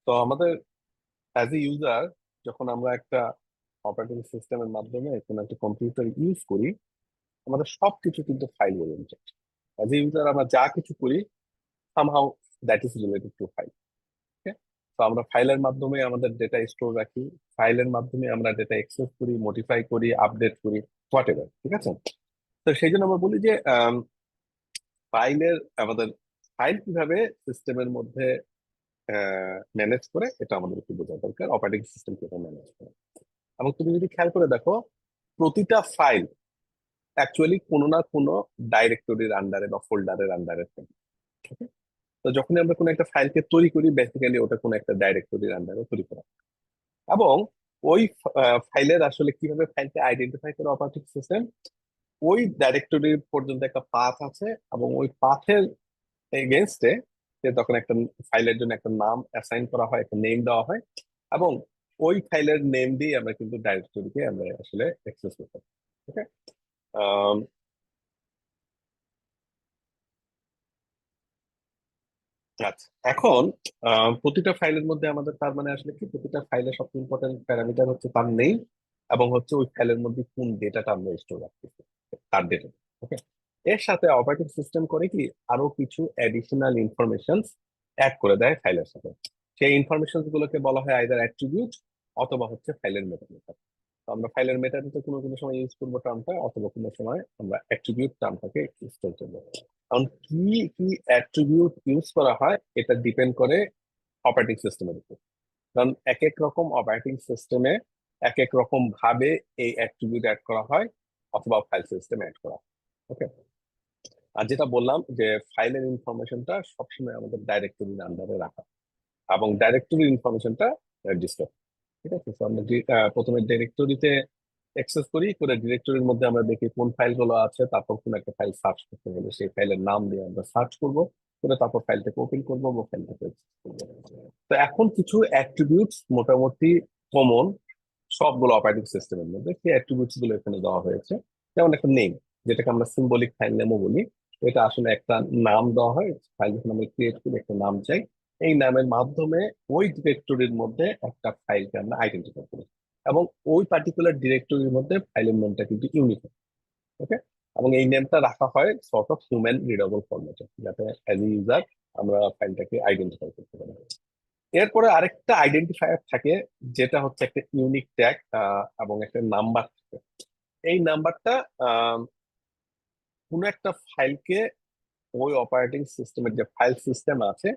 তো আমাদের as a user, যখন আমরা একটা অপারেটিং সিস্টেমের মাধ্যমে কোনো একটা কম্পিউটার ইউজ করি, আমাদের সবকিছু কিন্তু file oriented. As a user আমরা যা কিছু করি, somehow that is related to file. তো আমরা ফাইলের মাধ্যমে আমাদের ডেটা স্টোর রাখি, ফাইলের মাধ্যমে আমরা ডেটা অ্যাক্সেস করি, মডিফাই করি, আপডেট করি, হোয়াট এভার। ঠিক আছে? তো সেই জন্য আমরা বলি যে ফাইলের আমাদের ফাইল কিভাবে সিস্টেমের মধ্যে ম্যানেজ করে, এটা আমাদের একটু বোঝা দরকার, অপারেটিং সিস্টেম কিভাবে ম্যানেজ করে। এবং তুমি যদি খেয়াল করে দেখো, প্রতিটা ফাইল অ্যাকচুয়ালি কোনো না কোনো ডাইরেক্টরির আন্ডারে বা ফোল্ডারের আন্ডারে থাকে। Okay? তো যখনই আমরা কোনো একটা ফাইলকে তৈরি করি, বেসিক্যালি ওটা কোনো একটা ডাইরেক্টরির আন্ডারে তৈরি করা হয়। এবং ওই ফাইলের আসলে কিভাবে ফাইলকে আইডেন্টিফাই করে অপারেটিং সিস্টেম, ওই ডাইরেক্টরি পর্যন্ত একটা পাথ আছে, এবং ওই পাথের এগেনস্টে তখন একটা ফাইলের জন্য একটা নাম অ্যাসাইন করা হয়, একটা নেম দেওয়া হয়, এবং ওই ফাইলের নেম দিয়ে আমরা কিন্তু ডাইরেক্টরিকে আমরা আসলে অ্যাক্সেস করতে পারি। ওকে। আচ্ছা, এখন প্রতিটা ফাইলের মধ্যে আমাদের, তার মানে আসলে কি, প্রতিটা ফাইলের সবচেয়ে ইম্পর্টেন্ট প্যারামিটার হচ্ছে তার নেম, এবং হচ্ছে ওই ফাইলের মধ্যে কোন ডেটাটা আমরা স্টোর রাখতেছি, তার ডেটা। ওকে। এর সাথে অপারেটিং সিস্টেম করে কি, আরো কিছু অ্যাডিশনাল ইনফরমেশন অ্যাড করে দেয় ফাইলের সাথে। সেই ইনফরমেশন গুলোকে বলা হয় আইদার অ্যাট্রিবিউট অথবা হচ্ছে ফাইলের মেটাডেটা। তো আমরা ফাইলের মেটাডেটা কোনো কোনো সময় ইউজ করবো টার্মটা, অথবা কোনো সময় আমরা অ্যাট্রিবিউট টার্মটাকে স্টোর করবো। এখন কি কি অ্যাট্রিবিউট ইউজ করা হয়, এটা ডিপেন্ড করে অপারেটিং সিস্টেমের উপর। কারণ এক এক রকম অপারেটিং সিস্টেমে এক এক রকম ভাবে এই অ্যাট্রিবিউট অ্যাড করা হয়, অথবা ফাইল সিস্টেমে অ্যাড করা হয়। ওকে। আর যেটা বললাম যে ফাইলের ইনফরমেশনটা সবসময় আমাদের ডাইরেক্টরির আন্ডারে রাখা, এবং ডাইরেক্টরির ইনফরমেশনটা ডিস্টার্ব। ঠিক আছে? তো আমরা প্রথমে ডিরেক্টরিতে অ্যাক্সেস করি, করে ডিরেক্টরির মধ্যে আমরা দেখি কোন ফাইলগুলো আছে, তারপর কোন একটা ফাইল সার্চ করতে গেলে সেই ফাইলের নাম দিয়ে আমরা সার্চ করব, করে তারপর ফাইলটাকে ওপেন করবো বা ফাইলটাকে access করবো। তো এখন কিছু অ্যাট্রিবিউটস মোটামুটি কমন সবগুলো অপারেটিং সিস্টেমের মধ্যে, সেই অ্যাট্রিবিউটস গুলো এখানে দেওয়া হয়েছে। যেমন একটা নেম, যেটাকে আমরা সিম্বলিক ফাইল নেমও বলি। এটা আসলে একটা নাম দেওয়া হয়, ফাইল যখন আমরা ক্রিয়েট করি একটা নাম চাই, এই নামের মাধ্যমে ওই ডিরেক্টরির মধ্যে একটা ফাইলকে আমরা আইডেন্টিফাই করি, এবং ওই পার্টিকুলার ডিরেক্টরির মধ্যে ফাইলের নেমটা কিন্তু ইউনিক। ওকে। এবং এই নেমটা রাখা হয় সর্ট অফ হিউম্যান রিডেবল ফরম্যাটে, যাতে অ্যাজ এ ইউজার আমরা ফাইলটাকে আইডেন্টিফাই করতে পারি। এরপরে আরেকটা আইডেন্টিফায়ার থাকে, যেটা হচ্ছে একটা ইউনিক ট্যাগ, এবং একটা নাম্বার থাকে। এই নাম্বারটা কোনো একটা ফাইলকে ওই অপারেটিং সিস্টেমের যে ফাইল সিস্টেম আছে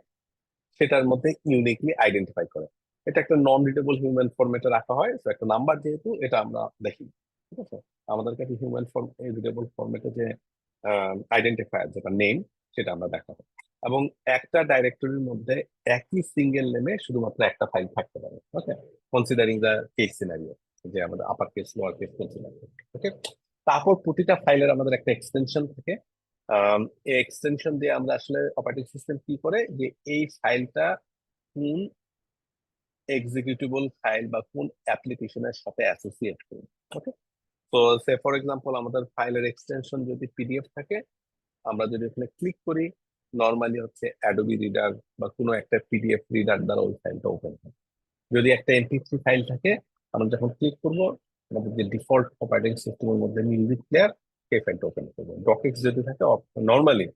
সেটার মধ্যে ইউনিকলি আইডেন্টিফাই করে। এটা একটা নন রিডেবল হিউম্যান ফরম্যাটে রাখা হয়, তো একটা নাম্বার যেহেতু, এটা আমরা দেখি। ঠিক আছে? আমাদের কাছে হিউম্যান ফর্ম রিডেবল ফরম্যাটে যে আইডেন্টিফায়ার যেটা নেম, সেটা আমরা দেখা হয়। এবং একটা ডাইরেক্টরির মধ্যে একই সিঙ্গেল নেমে শুধুমাত্র একটা ফাইল থাকতে পারে। Okay. Considering the case scenario, যে আমাদের upper case lower case consider. Okay. তারপর প্রতিটা ফাইলের আমাদের একটা এক্সটেনশন থাকে। এই এক্সটেনশন দিয়ে আমরা আসলে অপারেটিং সিস্টেম কি করে, যে এই ফাইলটা কোন এক্সিকিউটেবল ফাইল বা কোন অ্যাপ্লিকেশনের সাথে অ্যাসোসিয়েট করি। ওকে। তো সে ফর এক্সাম্পল, আমাদের ফাইলের এক্সটেনশন যদি পিডিএফ থাকে, আমরা যদি ওখানে ক্লিক করি, নর্মালি হচ্ছে অ্যাডোবি রিডার বা কোনো একটা পিডিএফ রিডার দ্বারা ওই ফাইলটা ওপেন হয়। যদি একটা এমপি3 ফাইল থাকে, আমরা যখন ক্লিক করব, আমাদের যে ডিফল্ট অপারেটিং সিস্টেমের মধ্যে মিউজিক প্লেয়ার, সেই ফাইলটা ওপেন করবে। ডকেক্স যদি থাকে, নর্মালি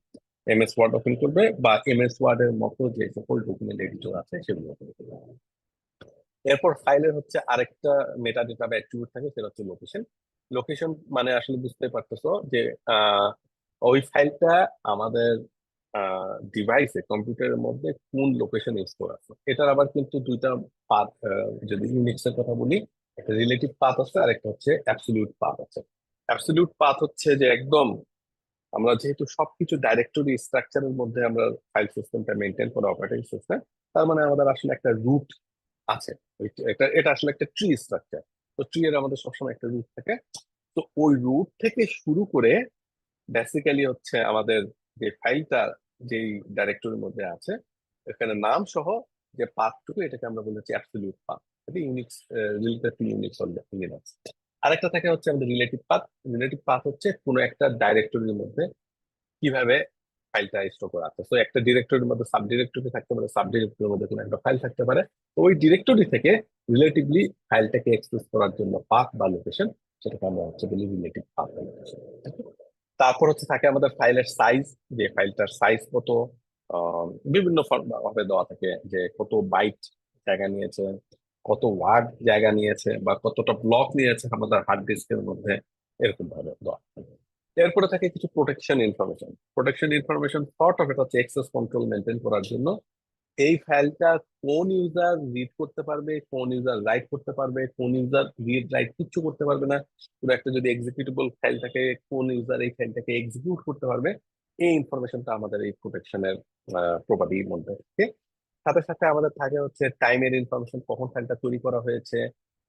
এমএস ওয়ার্ড ওপেন করবে, বা এমএস ওয়ার্ড এর মতো যে সকল ডকুমেন্ট এডিটর আছে সেগুলো ওপেন করবে। এরপর ফাইলের হচ্ছে আরেকটা মেটা ডেটা বা অ্যাট্রিবিউট থাকে, সেটা হচ্ছে লোকেশন। লোকেশন মানে আসলে বুঝতে পারতেছো যে আহ, ওই ফাইলটা আমাদের ডিভাইসে, কম্পিউটারের মধ্যে কোন লোকেশন স্টোর আছে। এটার আবার কিন্তু দুইটা পাথ, যদি ইউনিক্স এর কথা বলি, একটা রিলেটিভ পাথ আছে আর একটা হচ্ছে অ্যাবসলিউট পাথ আছে। অ্যাবসলিউট পাথ হচ্ছে যে একদম, আমরা যেহেতু সবকিছু ডাইরেক্টরি স্ট্রাকচারের মধ্যে আমরা ফাইল সিস্টেমটা মেনটেন করে অপারেটিং সিস্টেম, তার মানে আমাদের আসলে একটা রুট আছে। এটা এটা আসলে একটা ট্রি স্ট্রাকচার। তো ট্রি এর আমাদের সবসময় একটা রুট থাকে। তো ওই রুট থেকে শুরু করে বেসিক্যালি হচ্ছে আমাদের যে ফাইলটা যেই ডাইরেক্টরির মধ্যে আছে, এখানে নাম সহ যে পাথটুকু, এটাকে আমরা বলেছি অ্যাবসলিউট পাথ। এটা Unix, related to Unix Linux. আরেকটা থাকে হচ্ছে আমাদের রিলেটিভ পাথ। রিলেটিভ পাথ হচ্ছে কোনো একটা ডাইরেক্টরির মধ্যে কিভাবে ফাইলটা স্টোর করা আছে। তো একটা ডিরেক্টরির মধ্যে সাব ডিরেক্টরি থাকতে পারে, সাব ডিরেক্টরির মধ্যে কোনো একটা ফাইল থাকতে পারে। তো ওই ডিরেক্টরি থেকে রিলেটিভলি ফাইলটাকে অ্যাক্সেস করার জন্য পাথ বা লোকেশন, সেটাকে আমরা হচ্ছে বলি রিলেটিভ পাথ বা লোকেশন। তারপর হচ্ছে থাকে আমাদের ফাইলের সাইজ, যে ফাইলটার সাইজ কত, বিভিন্ন ভাবে দেওয়া থাকে, যে কত বাইট জায়গা নিয়েছে, কত ওয়ার্ড জায়গা নিয়েছে, বা কতটা ব্লক নিয়েছে আমাদের হার্ড ডিস্কের মধ্যে, এরকম ভাবে দেওয়া থাকে। এরপরে থাকে কিছু protection information. Protection information sort of এটা হচ্ছে অ্যাক্সেস কন্ট্রোল মেনটেন করার জন্য এই ফাইলটা কোন ইউজার রিড করতে পারবে, কোন ইউজার রাইট করতে পারবে, কোন ইউজার রিড রাইট কিচ্ছু করতে পারবে না, পুরো একটা যদি এক্সিকিউটেবল ফাইল থাকে কোন ইউজার এই ফাইলটাকে এক্সিকিউট করতে পারবে, এই ইনফরমেশনটা আমাদের এই প্রোটেকশনের প্রপার্টির মধ্যে থাকে। সাথে সাথে আমাদের থাকে হচ্ছে টাইমের ইনফরমেশন, কখন ফাইলটা তৈরি করা হয়েছে,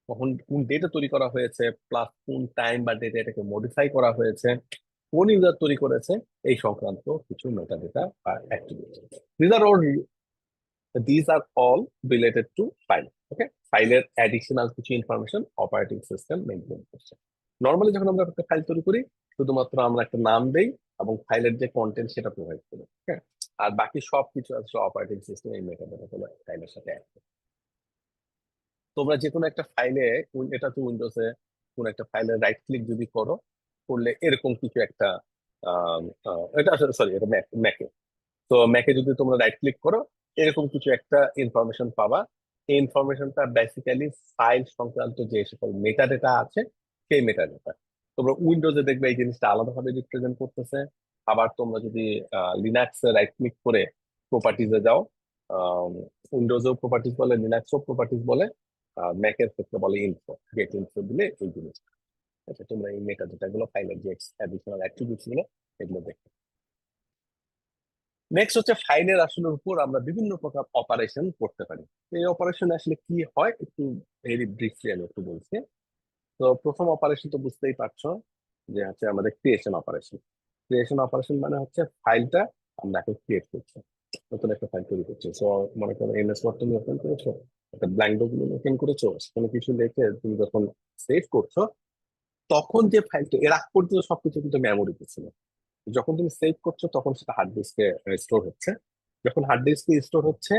কখন কোন ডেটে তৈরি করা হয়েছে, প্লাস কোন টাইম বা ডেটে এটাকে মডিফাই করা হয়েছে, কোন ইউজার তৈরি করেছে, এই সংক্রান্ত কিছু মেটা ডেটা বা attribute. These are all related to file. Okay, ফাইলের অ্যাডিশনাল কিছু ইনফরমেশন অপারেটিং সিস্টেম মেনটেন করছে। নর্মালি যখন আমরা একটা ফাইল তৈরি করি, শুধুমাত্র আমরা একটা নাম দেই এবং ফাইলের যে কন্টেন্ট সেটা প্রোভাইড করি। হ্যাঁ, আর বাকি সব কিছু আসলে অপারেটিং সিস্টেম এই মেটাডাটা গুলো ফাইলের সাথে অ্যাড করে। তোমরা যে কোনো একটা ফাইলে, এটা তো উইন্ডোজে কোন একটা ফাইলে রাইট ক্লিক যদি করো, করলে এরকম কিছু একটা এটা আসলে সরি, এটা ম্যাকে। তো ম্যাকে যদি তোমরা রাইট ক্লিক করো, এরকম কিছু একটা ইনফরমেশন পাবা। এই ইনফরমেশনটা বেসিক্যালি ফাইল সংক্রান্ত যে সকল মেটা ডেটা আছে, সেই মেটা ডেটা তোমরা উইন্ডোজে দেখবে এই জিনিসটা আলাদাভাবে রিপ্রেজেন্ট করতেছে। আবার তোমরা যদি লিনাক্সে রাইট ক্লিক করে প্রপার্টিজে যাও, উইন্ডোজেও প্রপার্টিজ বলে, লিনাক্সও প্রপার্টিজ বলে, ম্যাকের ক্ষেত্রে বলে ইনফো, গেট ইনফো দিলে এই জিনিসটা। আচ্ছা, তোমরা এই মেটা ডেটা গুলো, ফাইলের যে অ্যাডিশনাল অ্যাট্রিবিউটস গুলো, এগুলো দেখো। নেক্সট হচ্ছে ফাইলের আসলে উপর আমরা বিভিন্ন প্রকার অপারেশন করতে পারি। এই অপারেশন আসলে কি হয় একটু ভেরি ব্রিফলি আমি একটু বলছি। তো প্রথম অপারেশন তো বুঝতেই পারছো, যে হচ্ছে আমাদের ক্রিয়েশন অপারেশন। ক্রিয়েশন অপারেশন মানে হচ্ছে ফাইলটা আমরা এখন ক্রিয়েট করছি, নতুন একটা ফাইল তৈরি করছি। সো মনে করো এমএস ওয়ার্ড তুমি ওপেন করেছো, একটা ব্ল্যাঙ্ক ডকুমেন্ট ওপেন করেছো, সেখানে কিছু লিখে তুমি যখন সেভ করছো, তখন যে ফাইলটা এর আগ পর্যন্ত সবকিছু কিন্তু মেমোরিতে ছিল, যখন তুমি সেভ করছো তখন সেটা হার্ড ডিস্কে স্টোর হচ্ছে। যখন হার্ড ডিস্কে স্টোর হচ্ছে,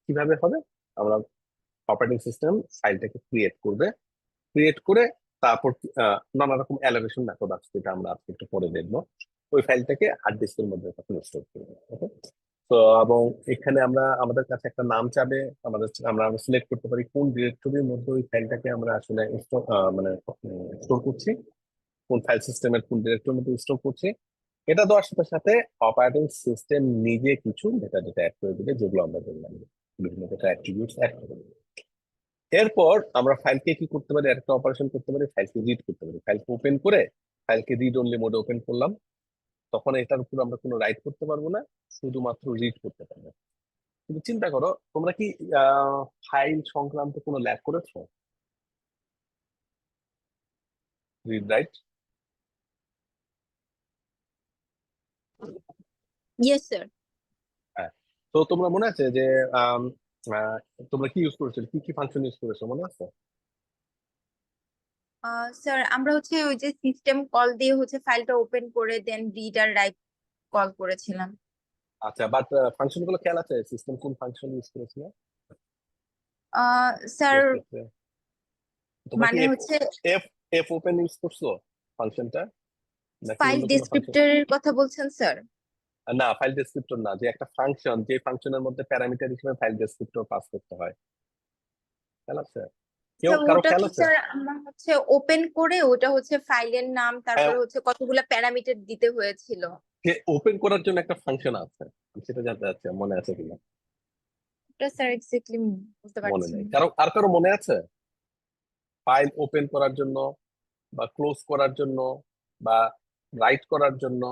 কিভাবে হবে, আমরা অপারেটিং সিস্টেম ফাইলটাকে ক্রিয়েট করবে, ক্রিয়েট করে তারপর নানা রকম অ্যালোকেশন মেথড আছে, যেটা আমরা আজকে একটু পরে দেখবো। ওই ফাইলটাকে হার্ড ডিস্কের মধ্যে তখন স্টোর করবে। ওকে, তো এবং এখানে আমরা আমাদের কাছে একটা নাম চাবে, আমরা সিলেক্ট করতে পারি কোন ডিরেক্টরির মধ্যে ওই ফাইলটাকে আমরা আসলে মানে স্টোর করছি, কোন ফাইল সিস্টেমের কোন ডিরেক্টরির মধ্যে স্টোর করছি। এটা দেওয়ার সাথে সাথে অপারেটিং সিস্টেম নিজে কিছু ডেটা ডেটা অ্যাড করে দিবে, যেগুলো আমরা বললাম, বিভিন্ন ডেটা অ্যাট্রিবিউটস অ্যাড করে দিবে। এরপর আমরা ফাইলকে কি করতে পারি, একটা অপারেশন করতে পারি, ফাইলকে রিড করতে পারি। ফাইলকে ওপেন করে ফাইলকে রিড অনলি মোডে ওপেন করলাম, তখন এটার উপর আমরা কোনো রাইট করতে পারবো না, শুধুমাত্র রিড করতে পারবো। কিন্তু চিন্তা করো, তোমরা কি ফাইল সংক্রান্ত কোনো ল্যাব করেছো, রিড রাইট? Yes sir. হ্যাঁ। তো তোমরা মনে আছে যে আম, আহ, তোমরা কি ইউজ করেছো, কি কি ফাংশন ইউজ করেছো, মনে আছে? স্যার আমরা হচ্ছে ওই যে সিস্টেম কল দিয়ে হচ্ছে ফাইলটা ওপেন করে দেন রিড আর রাইট কল করেছিলাম। আচ্ছা, বাট ফাংশন গুলো খেয়াল আছে, সিস্টেম কোন ফাংশন ইউজ করেছিল স্যার এর ক্ষেত্রে? তোমরা কি মানে এফ হচ্ছে এফ এফ ওপেন ইউজ করছো ফাংশনটা, নাকি ফাইল অন্য কোনো ফাংশন? ডেসক্রিপ্টরের কথা বলছেন স্যার? না, ফাইল ডেসক্রিপ্টর না, যে একটা ফাংশন, যে ফাংশনের মধ্যে প্যারামিটার হিসেবে ফাইল ডেসক্রিপ্টর পাস করতে হয়, খেয়াল আছে? কেউ স্যার কারো ওটা খেয়াল তো আছে? স্যার আমরা হচ্ছে ওপেন করে ওটা হচ্ছে ফাইলের নাম হ্যাঁ, তারপরে হচ্ছে কতগুলা প্যারামিটার দিতে হয়েছিল। ওপেন করার জন্য একটা ফাংশন আছে, আমি সেটা জানতে চাচ্ছি মনে আছে কিনা। ওটা স্যার এক্স্যাক্টলি বুঝতে মনে পারছি নেই না। কারো মনে আছে? ফাইল ওপেন করার জন্য, বা ক্লোজ করার জন্য, বা রাইট করার জন্য,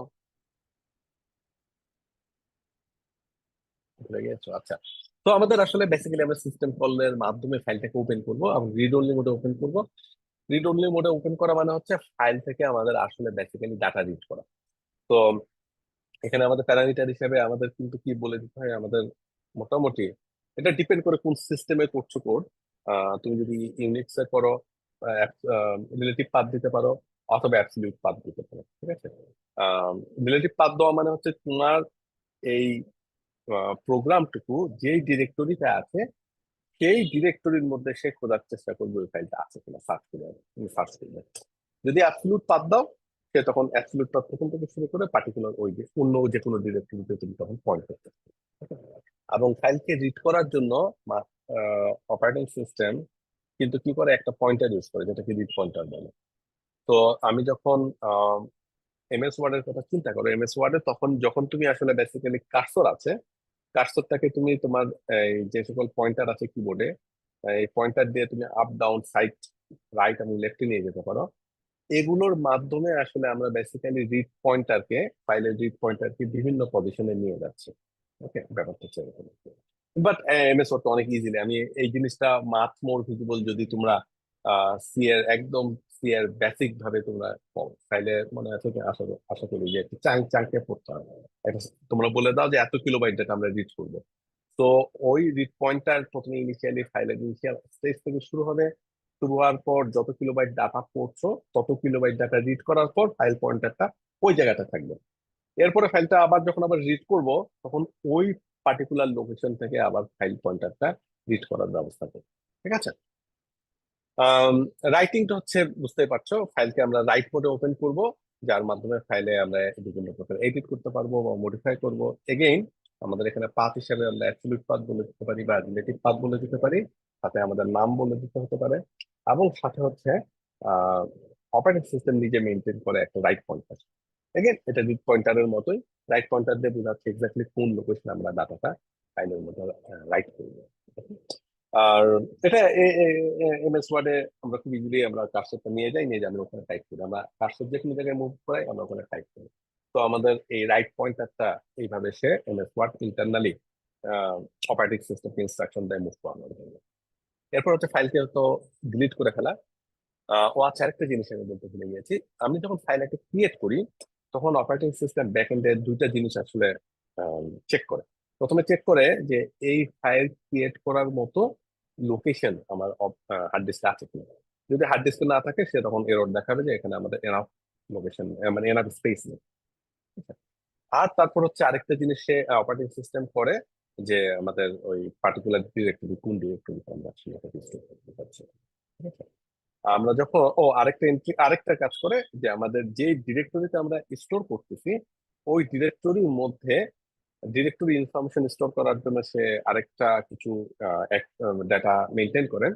ভুলে গেছো? আচ্ছা, তো আমাদের আসলে বেসিক্যালি আমরা সিস্টেম কলের মাধ্যমে ফাইলটাকে ওপেন করব এবং রিড অনলি মোডে ওপেন করব। রিড অনলি মোডে ওপেন করা মানে হচ্ছে ফাইল থেকে আমাদের আসলে বেসিক্যালি ডাটা রিড করা। তো এখানে আমাদের প্যারামিটার হিসেবে আমাদের কিন্তু কি বলে দিতে হয়, আমাদের মোটামুটি এটা ডিপেন্ড করে কোন সিস্টেমে করছো কোড। তুমি যদি ইউনিক্সে করো, রিলেটিভ পাথ দিতে পারো, অথবা অ্যাবসলিউট পাথ দিতে পারো। ঠিক আছে, রিলেটিভ পাথ দেওয়া মানে হচ্ছে তোমার এই প্রোগ্রামটুকু যেই ডিরেক্টরিতে আছে সেই ডিরেক্টরির মধ্যে সে খোঁজার চেষ্টা করবে ওই ফাইলটা আছে কিনা, সার্চ করবে। যদি অ্যাবসলিউট পাথ দাও, সে তখন অ্যাবসলিউট পাথ থেকে শুরু করে পার্টিকুলার ওই যে অন্য যে কোনো ডিরেক্টরিতে তুমি তখন পয়েন্ট করতে পারবে। এবং ফাইলকে রিড করার জন্য অপারেটিং সিস্টেম কিন্তু কি করে, একটা পয়েন্টার ইউজ করে যেটাকে রিড পয়েন্টার বলে। তো আমি যখন এমএস ওয়ার্ডের কথা চিন্তা করো, এমএস ওয়ার্ডে তখন যখন তুমি আসলে বেসিক্যালি কার্সর আছে, কার্সরটাকে তুমি তোমার এই যে সকল পয়েন্টার আছে কিবোর্ডে, এই পয়েন্টার দিয়ে তুমি আপ ডাউন সাইড রাইট এবং লেফটে নিয়ে যেতে পারো। এগুলোর মাধ্যমে আসলে আমরা বেসিক্যালি রিড পয়েন্টারকে, ফাইলের রিড পয়েন্টারকে বিভিন্ন পজিশনে নিয়ে যাচ্ছি। ওকে, ব্যাপারটা হচ্ছে এরকম। বাট এমএস ওয়ার্ড অনেক ইজিলি, আমি এই জিনিসটা মাছ মোর ভিজিবল যদি তোমরা সি এর একদম সি এর বেসিক ভাবে তোমরা ফাইলে মনে আছে কি, আশা আশা করি যে একটু চাঙ্কে পড়তে হবে। একটা তোমরা বলে দাও যে এত কিলোবাইট ডাটা আমরা রিড করবো। তো ওই রিড পয়েন্টার প্রথমে ইনিশিয়ালি ফাইলের ইনিশিয়াল স্টেজ থেকে শুরু হবে। শুরু হওয়ার পর যত কিলোবাইট ডাটা পড়ছো তত কিলোবাইট ডাটা রিড করার পর ফাইল পয়েন্টারটা ওই জায়গাটা থাকবে। এরপরে ফাইলটা আবার যখন আবার রিড করব, তখন ওই পার্টিকুলার লোকেশন থেকে আবার ফাইল পয়েন্টারটা রিড করার ব্যবস্থা করব। ঠিক আছে। রাইটিংটা হচ্ছে বুঝতেই পারছো, ফাইলকে আমরা রাইট মোডে ওপেন করব, যার মাধ্যমে ফাইলে আমরা বিভিন্ন প্রকার এডিট করতে পারবো বা মডিফাই করব। এগেইন আমাদের এখানে পাথ হিসেবে আমরা অ্যাবসলিউট পাথ বলে দিতে পারি বা রিলেটিভ পাথ বলে দিতে পারি, সাথে আমাদের নাম বলে দিতে হতে পারে, এবং সাথে হচ্ছে অপারেটিং সিস্টেম নিজে মেনটেন করে একটা রাইট পয়েন্টার। এগেন এটা রিড পয়েন্টারের মতোই, রাইট পয়েন্টার দিয়ে বোঝাচ্ছে এক্স্যাক্টলি কোন লোকেশনে আমরা ডাটাটা ফাইলের মধ্যে রাইট করবো। আর এটা এমএস ওয়ার্ডে আমরা খুব ইজিলি আমরা কার্সরটা নিয়ে যাই, নিয়ে যাই আমরা ওখানে টাইপ করি, আমরা কার্সর যে কোনো জায়গায় মুভ করাই আমরা ওখানে টাইপ করি। তো আমাদের এই রাইট পয়েন্টারটা এইভাবে সে MS Word internally operating system instruction দেয় মুভ করানোর জন্য। এরপর হচ্ছে ফাইলকে তো ডিলিট করে ফেলা। ও আচ্ছা, আরেকটা জিনিস আমি বলতে ভুলে গিয়েছি। আমি যখন ফাইল একটা ক্রিয়েট করি, তখন অপারেটিং সিস্টেম ব্যাকএন্ডে দুইটা জিনিস আসলে চেক করে। প্রথমে চেক করে যে এই ফাইল ক্রিয়েট করার মতো লোকেশন আমার হার্ড ডিস্কে আছে কিনা। যদি হার্ড ডিস্কে না থাকে, সে তখন এরর দেখাবে যে এখানে আমাদের এনাফ লোকেশন, মানে এনাফ স্পেস নেই। ঠিক আছে? আর তারপর হচ্ছে আরেকটা জিনিস সে অপারেটিং সিস্টেম করে, যে আমাদের ওই পার্টিকুলার ডিরেক্টরি কোন ডিরেক্টরি আমরা আসলে স্টোর করতে পারছি। ঠিক আছে? আমরা যখন আরেকটা এন্ট্রি, আরেকটা কাজ করে যে আমাদের যে ডিরেক্টরিতে আমরা স্টোর করতেছি, ওই ডিরেক্টরির মধ্যে ডিরেক্টরি ইনফরমেশন স্টোর করার জন্য সে আরেকটা কিছু ডাটা মেনটেন করেন।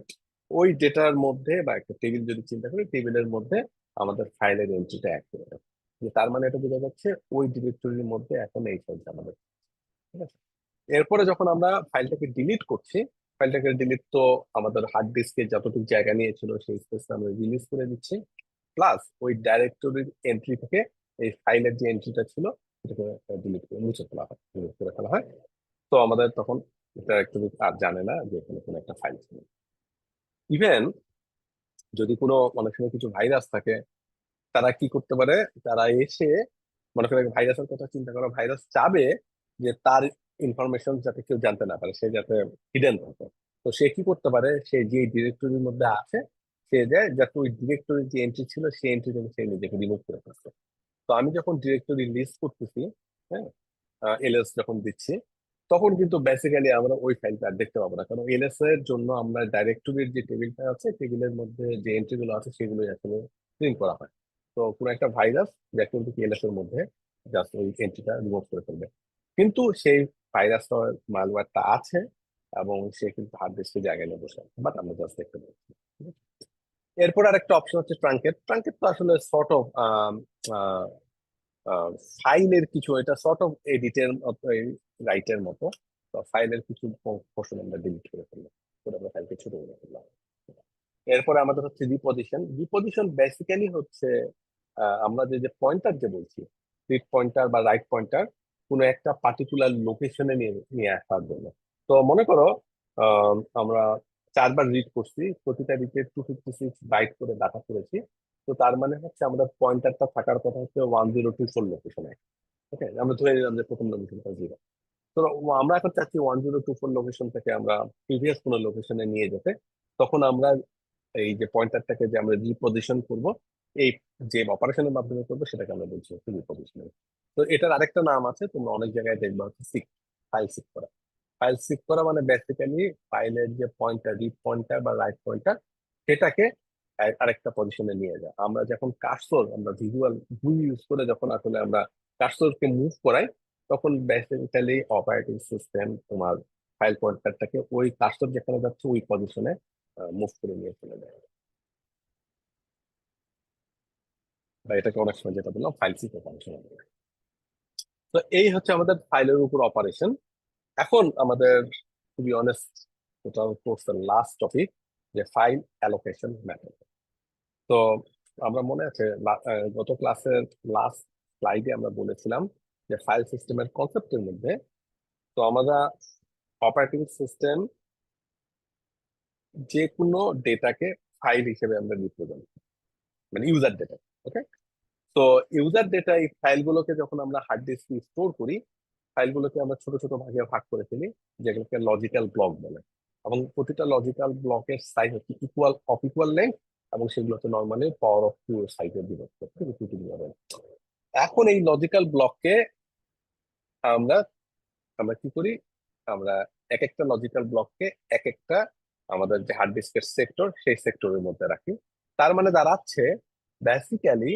ওই ডেটার মধ্যে বা একটা টেবিল যদি চিন্তা করি, টেবিলের মধ্যে আমাদের ফাইলের এন্ট্রিটা অ্যাড করে দেয়। যে তার মানে এটা বোঝা যাচ্ছে ওই ডিরেক্টরির মধ্যে এখন এই ফাইলটা আমাদের। ঠিক আছে। এরপরে যখন আমরা ফাইলটাকে ডিলিট করছি, ফাইলটাকে ডিলিট তো আমাদের হার্ড ডিস্কে যতটুকু জায়গা নিয়েছিল সেই স্পেসটা আমরা রিলিজ করে দিচ্ছি। প্লাস ওই ডাইরেক্টরির এন্ট্রি থেকে এই ফাইলের যে এন্ট্রিটা ছিল সেটাকে ডিলিট করে মুছে ফেলা হয়, ডিলিট করে ফেলা হয়। তো আমাদের তখন ডাইরেক্টরি আর জানে না যে এখানে কোনো একটা ফাইল ছিল। ইভেন যদি কোনো অনেক সময় কিছু ভাইরাস থাকে, তারা কি করতে পারে, তারা এসে মনে করে ভাইরাসের কথা চিন্তা করো, ভাইরাস চাবে যে তার ইনফরমেশন যাতে কেউ জানতে না পারে, সে যাতে হিডেন থাকে। তো সে কি করতে পারে, সে যে ডিরেক্টরির মধ্যে আছে, সে যায় যাতে ওই ডিরেক্টরির যে এন্ট্রি ছিল সেই এন্ট্রি থেকে সে নিজেকে রিমুভ করে ফেলছে। তো আমি যখন ডিরেক্টরি লিস্ট করতেছি, হ্যাঁ, এলএস যখন দিচ্ছি, তখন কিন্তু বেসিক্যালি আমরা ওই ফাইলটা আর দেখতে পাবো না, কারণ এলএস এর জন্য আমরা ডাইরেক্টরির যে টেবিলটা আছে, টেবিলের মধ্যে যে এন্ট্রি গুলো আছে সেগুলোই আসলে প্রিন্ট করা হয়। তো কোনো একটা ভাইরাস ব্যাকগ্রাউন্ড এলএস এর মধ্যে জাস্ট ওই এন্ট্রিটা রিমুভ করে ফেলবে। কিন্তু সেই ভাইরাসটা, মালওয়্যারটা আছে, এবং সে কিন্তু হার্ড ডিস্কে জায়গায় নিয়ে বসে আছে, বাট আমরা জাস্ট দেখতে পাচ্ছি। ঠিক আছে? এরপর আরেকটা অপশন হচ্ছে ট্রাঙ্কেট। ট্রাঙ্কেট তো আসলে সর্ট অফ ফাইলের কিছু, এটা সর্ট অফ এডিটের মতো, রাইটের মতো। তো ফাইলের কিছু পোর্শন আমরা ডিলিট করে ফেললাম, করে আমরা ফাইলকে ছোট করে ফেললাম। এরপরে আমাদের হচ্ছে রিপোজিশন। রিপোজিশন বেসিক্যালি হচ্ছে আমরা যে যে পয়েন্টার যে বলছি, রিড পয়েন্টার বা রাইট পয়েন্টার, কোনো একটা পার্টিকুলার লোকেশনে নিয়ে নিয়ে আসার জন্য। তো মনে করো আমরা 4বার রিড করছি, প্রতিটা রিডে 256 বাইট করে ডাটা করেছি। তো তার মানে হচ্ছে আমাদের পয়েন্টারটা থাকার কথা হচ্ছে 1024 লোকেশনে। ওকে, আমরা ধরে নিলাম যে প্রথম লোকেশনটা 0। তো আমরা এখন চাচ্ছি 1024 লোকেশন থেকে আমরা প্রিভিয়াস কোনো লোকেশনে নিয়ে যেতে। তখন আমরা এই যে পয়েন্টারটাকে যে আমরা রিপোজিশন করব, এই যে অপারেশনের মাধ্যমে করবো সেটাকে আমরা বলছি হচ্ছে রিপজিশনাল। তো এটার আরেকটা নাম আছে, তোমরা অনেক জায়গায় দেখবা হচ্ছে সিক, ফাইল সিক করা। ফাইল সিক করা মানে বেসিক্যালি ফাইলের যে পয়েন্টার, রিড পয়েন্টার বা রাইট পয়েন্টার, সেটাকে আরেকটা পজিশনে নিয়ে যায়। আমরা যখন কার্সর, আমরা ভিজুয়াল ভুল ইউজ করে যখন আসলে আমরা কার্সরকে মুভ করাই, তখন বেসিক্যালি অপারেটিং সিস্টেম তোমার ফাইল পয়েন্টারটাকে ওই কার্সর যেখানে যাচ্ছে ওই পজিশনে মুভ করে নিয়ে চলে যায়, বা এটাকে অনেক সময় যেটা বললাম ফাইল সিক অপারেশন। তো এই হচ্ছে আমাদের ফাইলের উপর অপারেশন। এখন আমাদের, টু বি অনেস্ট, টোটাল কোর্সের লাস্ট টপিক, যে ফাইল অ্যালোকেশন মেথড। তো আমরা মনে আছে গত ক্লাসের লাস্ট স্লাইডে আমরা বলেছিলাম যে ফাইল সিস্টেমের কনসেপ্টের মধ্যে, তো আমরা অপারেটিং সিস্টেম যে কোনো ডেটাকে ফাইল হিসেবে আমরা রিপ্রেজেন্ট, মানে ইউজার ডেটা। ওকে, তো ইউজার ডেটা, এই ফাইলগুলোকে যখন আমরা হার্ড ডিস্কে স্টোর করি, ফাইলগুলোকে আমরা ছোট ছোট ভাগে ভাগ করে ফেলি, যেগুলোকে লজিক্যাল ব্লক বলে। এবং প্রতিটা লজিক্যাল ব্লকের সাইজ হচ্ছে ইকুয়াল অফ ইকুয়াল লেন্থ, এবং সেগুলো হচ্ছে নর্মালি পাওয়ার অফ টু সাইজে বিভক্ত, ঠিক আছে, 2 to the power। এখন এই লজিক্যাল ব্লককে আমরা আমরা কি করি, আমরা এক একটা লজিক্যাল ব্লককে এক একটা আমাদের যে হার্ড ডিস্কের সেক্টর, সেই সেক্টরের মধ্যে রাখি। তার মানে দাঁড়াচ্ছে বেসিক্যালি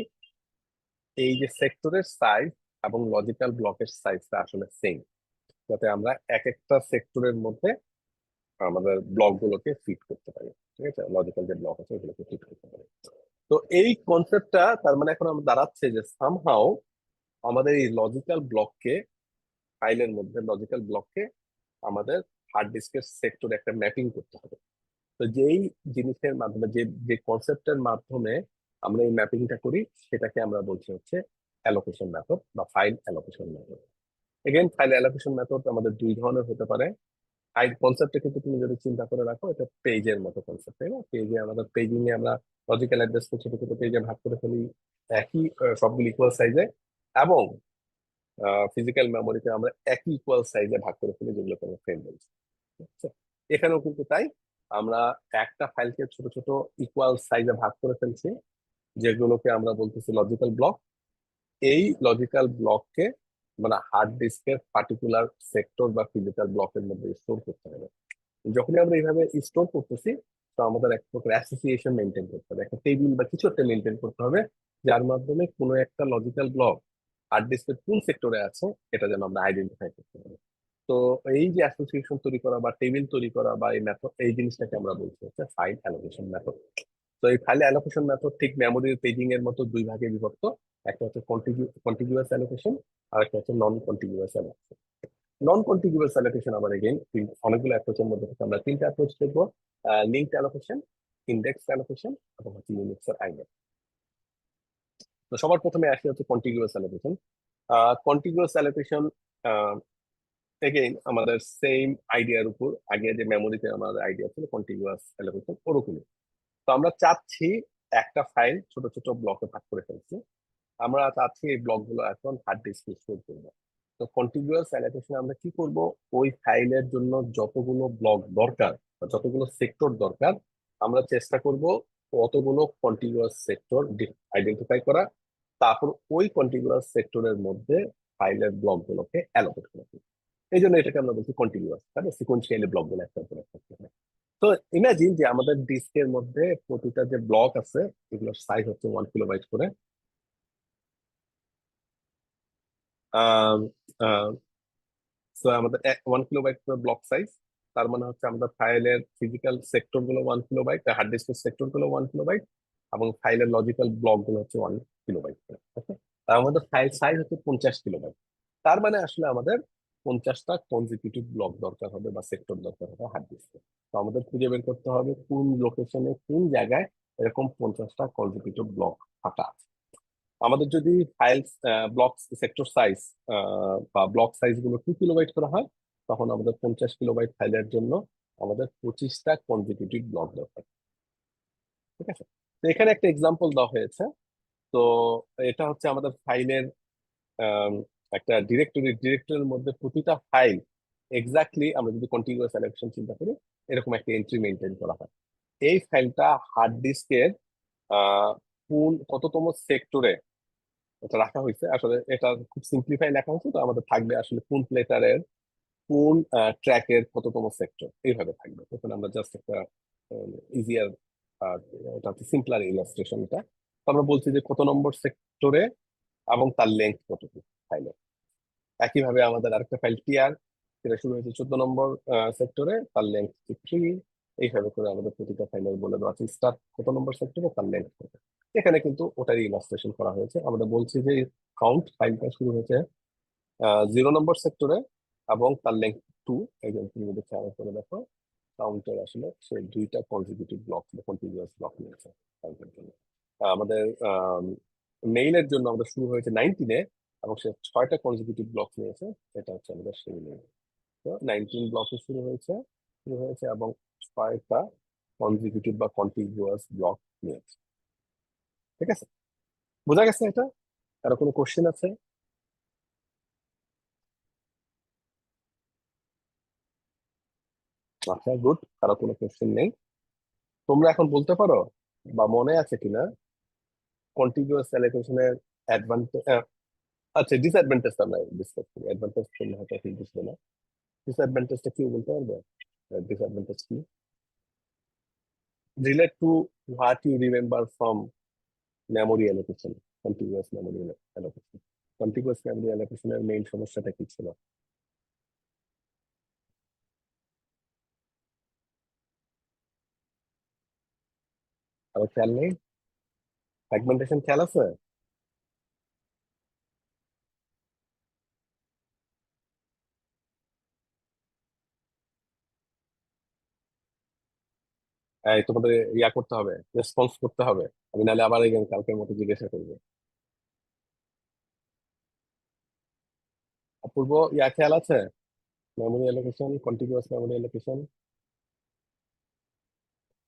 এই যে সেক্টরের সাইজ এবং লজিক্যাল ব্লকের সাইজটা আসলে সেম, যাতে আমরা এক একটা সেক্টরের মধ্যে আমাদের ব্লক গুলোকে ফিট করতে পারি। ঠিক আছে, লজিক্যাল যে ব্লক আছে ওগুলোকে ফিট করতে পারি। তো এই কনসেপ্টটা তার মানে এখন আমরা দাঁড়াচ্ছে যে সামহাও আমাদের এই লজিক্যাল ব্লককে, ফাইলের মধ্যে লজিক্যাল ব্লককে আমাদের হার্ড ডিস্কের সেক্টরে একটা ম্যাপিং করতে হবে। তো যেই জিনিসের মাধ্যমে, যে যে কনসেপ্টের মাধ্যমে আমরা এই ম্যাপিংটা করি, সেটাকে আমরা বলছি হচ্ছে অ্যালোকেশন মেথড বা file allocation method. Again, file allocation method আমাদের দুই ধরনের হতে পারে। কনসেপ্টটা কিন্তু তুমি যদি চিন্তা করে রাখো, এটা পেজের মতো কনসেপ্ট, তাই না? পেজে আমাদের পেজিং এ আমরা লজিক্যাল অ্যাড্রেসকে ছোট ছোট পেজে ভাগ করে ফেলি, একই সবগুলো ইকুয়াল সাইজে, এবং ফিজিক্যাল মেমোরিতে আমরা একই ইকুয়াল সাইজে ভাগ করে ফেলি, যেগুলোকে আমরা ফ্রেম বলছি। ঠিক আছে? এখানেও কিন্তু তাই, আমরা একটা ফাইলকে ছোট ছোট ইকুয়াল সাইজে ভাগ করে ফেলছি, যেগুলোকে আমরা বলতেছি লজিক্যাল ব্লক। এই লজিক্যাল ব্লককে মানে হার্ড ডিস্কের পার্টিকুলার সেক্টর বা ফিজিক্যাল ব্লকের মধ্যে স্টোর করতে হবে। যখনই আমরা এইভাবে স্টোর করতেছি, তো আমাদের এক প্রকার অ্যাসোসিয়েশন মেনটেন করতে হবে, একটা টেবিল বা কিছু একটা মেনটেন করতে হবে, যার মাধ্যমে কোনো একটা লজিক্যাল ব্লক হার্ড ডিস্কের কোন সেক্টরে আছে এটা যেন আমরা আইডেন্টিফাই করতে পারি। তো এই যে অ্যাসোসিয়েশন তৈরি করা বা টেবিল তৈরি করা বা এই মেথড, এই জিনিসটাকে আমরা বলছি হচ্ছে ফাইল অ্যালোকেশন মেথড। তো এই ফাইল অ্যালোকেশন মেথড ঠিক মেমোরির পেজিং এর মতো দুই ভাগে বিভক্ত। একটা হচ্ছে কন্টিগুয়াস অ্যালোকেশন, আর একটা হচ্ছে নন কন্টিগুয়াস অ্যালোকেশন। নন কন্টিগুয়াস অ্যালোকেশন আবার এগেইন অনেকগুলো অ্যাপ্রোচের মধ্যে থেকে আমরা তিনটা অ্যাপ্রোচ দেখবো: লিঙ্কড অ্যালোকেশন, ইন্ডেক্স অ্যালোকেশন, এবং হচ্ছে ইউনিক্সের আইডেন্টি। তো সবার প্রথমে আসে হচ্ছে contiguous allocation. Contiguous allocation again আমাদের সেম আইডিয়ার উপর, আগে যে মেমোরিতে আমাদের আইডিয়া ছিল কন্টিগুয়াস অ্যালোকেশন ওরকমই। তো আমরা চাচ্ছি একটা ফাইল ছোট ছোট ব্লকে ভাগ করে ফেলছি, আমরা চাচ্ছি এই ব্লকগুলো এখন হার্ড ডিস্কে স্টোর করবো। তো কন্টিগুয়াস অ্যালোকেশন আমরা কি করব, ওই ফাইলের জন্য যতগুলো ব্লক দরকার বা যতগুলো সেক্টর দরকার, আমরা চেষ্টা করব কতগুলো কন্টিগুয়াস সেক্টর আইডেন্টিফাই করা, তারপর ওই কন্টিগুয়াস সেক্টরের মধ্যে ফাইলের ব্লকগুলোকে অ্যালোকেট করা। এই জন্য এটাকে আমরা বলছি কন্টিনিউয়াস, তাই না? সিকোয়েন্সিয়ালি ব্লকগুলো একটার পর একটা করে। তো ইমাজিন যে আমাদের ডিস্কের মধ্যে প্রতিটা যে ব্লক আছে, এগুলোর সাইজ হচ্ছে 1 কিলোবাইট করে। আহ তো আমাদের 1 কিলোবাইট করে ব্লক সাইজ, তার মানে হচ্ছে আমাদের ফাইলের ফিজিক্যাল সেক্টর গুলো 1 কিলোবাইট, হার্ড ডিস্কের সেক্টর গুলো 1 কিলোবাইট, এবং ফাইলের লজিক্যাল ব্লক গুলো হচ্ছে 1 কিলোবাইট করে। Okay? আর আমাদের ফাইল সাইজ হচ্ছে 50 কিলোবাইট। তার মানে আসলে আমাদের 50টা কনজিকিউটিভ ব্লক দরকার হবে বা সেক্টর দরকার হবে হার্ড ডিস্কে। তো আমাদের খুঁজে বের করতে হবে কোন লোকেশনে, কোন জায়গায় এরকম 50টা কনজিকিউটিভ ব্লক ফাঁকা আছে। আমাদের যদি ফাইল ব্লক সেক্টর সাইজ বা ব্লক সাইজ গুলো 2 কিলোবাইট করা হয়, তখন আমাদের 50 কিলোবাইট ফাইলের জন্য আমাদের 25টা কনজিকিউটিভ ব্লক দরকার। ঠিক আছে, তো এখানে একটা এক্সাম্পল দেওয়া হয়েছে। তো এটা হচ্ছে আমাদের ফাইলের একটা ডিরেক্টরির মধ্যে প্রতিটা ফাইল এক্স্যাক্টলি, আমরা যদি কন্টিনিউয়াস অ্যালোকেশন চিন্তা করি, এরকম একটা এন্ট্রি মেনটেন করা হয়। এই ফাইলটা হার্ড ডিস্কের কোন কততম সেক্টরে এটা রাখা হয়েছে, আসলে এটা খুব সিম্পলিফাই লেখা হয়েছে, তো আমাদের থাকবে আসলে কোন প্লেটারের কোন ট্র্যাকের কততম সেক্টর, এইভাবে থাকবে। তখন আমরা জাস্ট একটা ইজিয়ার, এটা হচ্ছে সিম্পলার ইলাস্ট্রেশন। এটা তো আমরা বলছি যে কত নম্বর সেক্টরে এবং তার লেন্থ কতটুকু ফাইলে। একইভাবে আমাদের আরেকটা ফাইল টিআর, সেটা শুরু হয়েছে 14 নম্বর সেক্টরে, তার লেন্থ 3। এইভাবে করে আমাদের প্রতিটা ফাইলের বলে দেওয়া আছে স্টার্ট কত নম্বর সেক্টরে, তার লেন্থ কত। এখানে কিন্তু ওটারই ইলাস্ট্রেশন করা হয়েছে। আমরা বলছি যে কাউন্ট ফাইলটা শুরু হয়েছে 0 নম্বর সেক্টরে এবং তার লেন্থ 2। এই যে তুমি যদি খেয়াল করে দেখো, কাউন্টের আসলে সে 2টা কনজিকিউটিভ ব্লক কন্টিনিউয়াস ব্লক নিয়েছে কাউন্টের জন্য। আমাদের মেইলের জন্য আমাদের শুরু হয়েছে 19-এ এবং সে 6টা কনজিকিউটিভ ব্লক নিয়েছে। এটা হচ্ছে আমাদের সেই মেইল। তো 19 ব্লকে শুরু হয়েছে এবং 6টা কনজিকিউটিভ বা কন্টিনিউয়াস ব্লক নিয়েছে। ঠিক আছে, বোঝা গেছে এটা? কারো কোনো কোশ্চেন আছে? আচ্ছা, গুড, কারো কোনো কোশ্চেন নেই। তোমরা এখন বলতে পারো বা মনে আছে কিনা কন্টিনিউয়াস অ্যালোকেশনের অ্যাডভান্টেজ, আচ্ছা ডিসঅ্যাডভান্টেজ আমরা ডিসকাস করি। অ্যাডভান্টেজ তোমরা হয়তো ঠিক বুঝবে না, ডিসঅ্যাডভান্টেজটা কি বলতে পারবে? ডিসঅ্যাডভান্টেজ কি? Relate to what you remember from memory allocation, continuous memory allocation. Continuous memory অ্যালোকেশনের মেইন সমস্যাটা কি ছিল? কারো খেয়াল নেই? ফ্র্যাগমেন্টেশন খেয়াল আছে? এই তোমাদের ইয়া করতে হবে, রেসপন্স করতে হবে। আমি নাহলে আবার এই কালকের মতো জিজ্ঞাসা করবো। অপূর্ব, ইয়া খেয়াল আছে? Memory allocation, continuous memory allocation,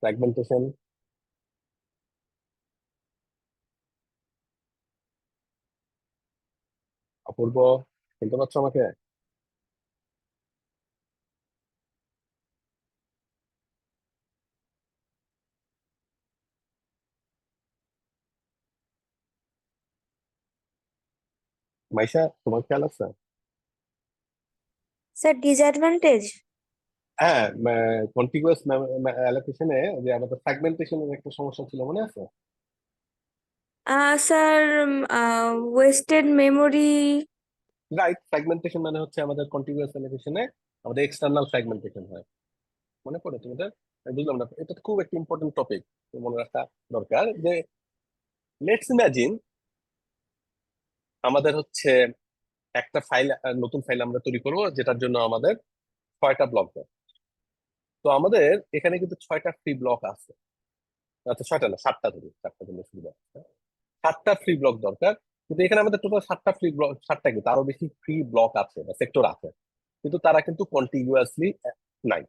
fragmentation. Apurba, শুনতে পাচ্ছ আমাকে? মাইশা, তোমার খেয়াল আছে? Sir disadvantage. হ্যাঁ, কন্টিগুয়াস অ্যালোকেশনে যে আমাদের ফ্র্যাগমেন্টেশনের একটা সমস্যা ছিল, মনে আছে? Sir wasted memory. Right, fragmentation মানে হচ্ছে আমাদের কন্টিগুয়াস অ্যালোকেশনে আমাদের এক্সটার্নাল ফ্র্যাগমেন্টেশন হয়। মনে পড়ে তোমাদের? আমি বুঝলাম না, এটা তো খুব একটা ইম্পর্টেন্ট টপিক, মনে রাখা দরকার। যে লেটস ইমাজিন আমাদের হচ্ছে একটা ফাইল, নতুন ফাইল আমরা তৈরি করবো, যেটার জন্য আমাদের 6টা ব্লক দেয়। তো আমাদের এখানে কিন্তু 6টা ফ্রি ব্লক আছে। আচ্ছা 6টা না, 7টা ধরি, 7টা ধরলে সুবিধা আছে। 7টা ফ্রি ব্লক দরকার। কিন্তু এখানে আমাদের টোটাল 7টা ফ্রি ব্লক, 7টা কিন্তু আরো বেশি ফ্রি ব্লক আছে বা সেক্টর আছে, কিন্তু তারা কিন্তু কন্টিনিউয়াসলি নাই।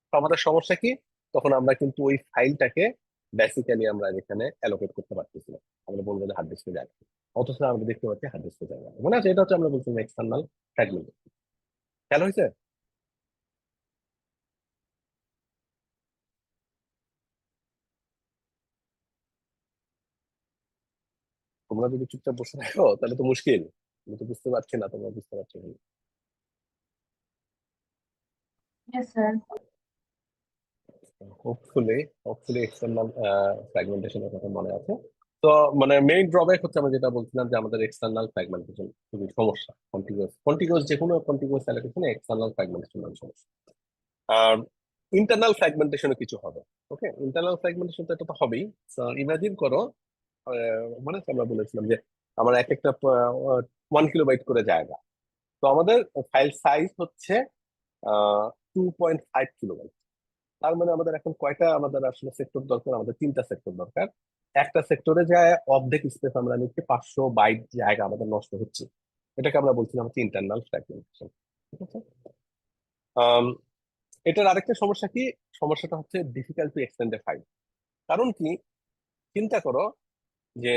তো আমাদের সমস্যা কি? তখন আমরা কিন্তু ওই ফাইলটাকে বেসিক্যালি আমরা এখানে অ্যালোকেট করতে পারতেছি না। আমরা বলবো যে হার্ড ডিস্কে যায়, অথচ আমরা দেখতে পাচ্ছি হার্ড ডিস্কে যায় না। মনে আছে? এটা হচ্ছে আমরা বলছি এক্সটার্নাল ফ্র্যাগমেন্ট। খেয়াল হয়েছে? তোমরা যদি চুপচাপ বসে থাকো তাহলে তো মুশকিল। আমি তো বুঝতে পারছি না তোমরা বুঝতে পারছো কি। Yes, sir. Hopefully hopefully external ফ্র্যাগমেন্টেশনের কথা মনে আছে। তো মানে মেইন ড্রব্যাক হচ্ছে আমরা যেটা বলছিলাম যে আমাদের এক্সটার্নাল ফ্র্যাগমেন্টেশন খুবই সমস্যা। কন্টিনিউয়াস কন্টিনিউয়াস যে কোনো কন্টিনিউয়াস অ্যালোকেশনে এক্সটার্নাল ফ্র্যাগমেন্টেশন সমস্যা। আর ইন্টারনাল ফ্র্যাগমেন্টেশনও কিছু হবে। ওকে, ইন্টারনাল ফ্র্যাগমেন্টেশন তো এটা তো হবেই। ইমাজিন করো, মানে আমরা বলেছিলাম যে আমার এক একটা 1 কিলোবাইট করে জায়গা। তো আমাদের ফাইল সাইজ হচ্ছে 2.5 কিলোবাইট। তার মানে আমাদের এখন কয়টা আমাদের আসলে সেক্টর দরকার? আমাদের 3টা সেক্টর দরকার। একটা সেক্টরে যায় অর্ধেক স্পেস আমরা নিচ্ছি, 500 বাইট জায়গা আমাদের নষ্ট হচ্ছে। এটাকে আমরা বলছিলাম হচ্ছে ইন্টারনাল ফ্র্যাগমেন্টেশন। ঠিক আছে। আম, এটার আরেকটা সমস্যা কি? সমস্যাটা হচ্ছে difficult to extend A file. কারণ কি? চিন্তা করো যে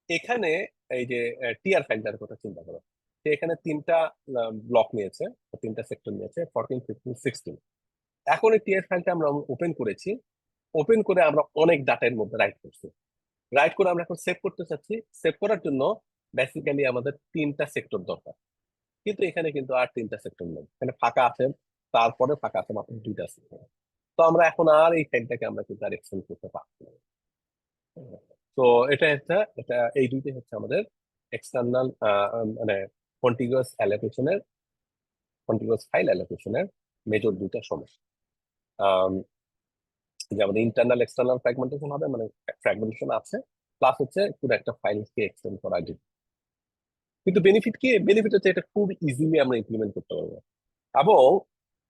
এখানে এই যে টিআর ফাইলটার কথা চিন্তা করো, যে এখানে 3টা ব্লক নিয়েছে, 3টা সেক্টর নিয়েছে, 14, 15, 16। এখন এই টিআর ফাইলটা আমরা ওপেন করেছি, ওপেন করে আমরা অনেক ডাটা এর মধ্যে রাইট করছি। রাইট করে আমরা এখন সেভ করতে চাচ্ছি। সেভ করার জন্য বেসিক্যালি আমাদের 3টা সেক্টর দরকার, কিন্তু এখানে কিন্তু আর 3টা সেক্টর নেই, এখানে ফাঁকা আছে, তারপরে ফাঁকা আছে মাত্র 2টা সেক্টর। তো আমরা এখন আর এই ফাইলটাকে আমরা কিন্তু আর এক্সটেন্ড করতে পারছি না। তো এটা এই দুইটাই হচ্ছে আমাদের এক্সটার্নাল মানে কন্টিগুয়াস ফাইল অ্যালোকেশনের মেজর দুইটা সমস্যা। আম, যে আমাদের ইন্টারনাল এক্সটার্নাল ফ্র্যাগমেন্টেশন হবে, মানে ফ্র্যাগমেন্টেশন আছে, প্লাস হচ্ছে পুরো একটা ফাইলকে এক্সটেন্ড করা যায়। কিন্তু বেনিফিট কি? বেনিফিট হচ্ছে এটা খুব ইজিলি আমরা ইমপ্লিমেন্ট করতে পারবো, এবং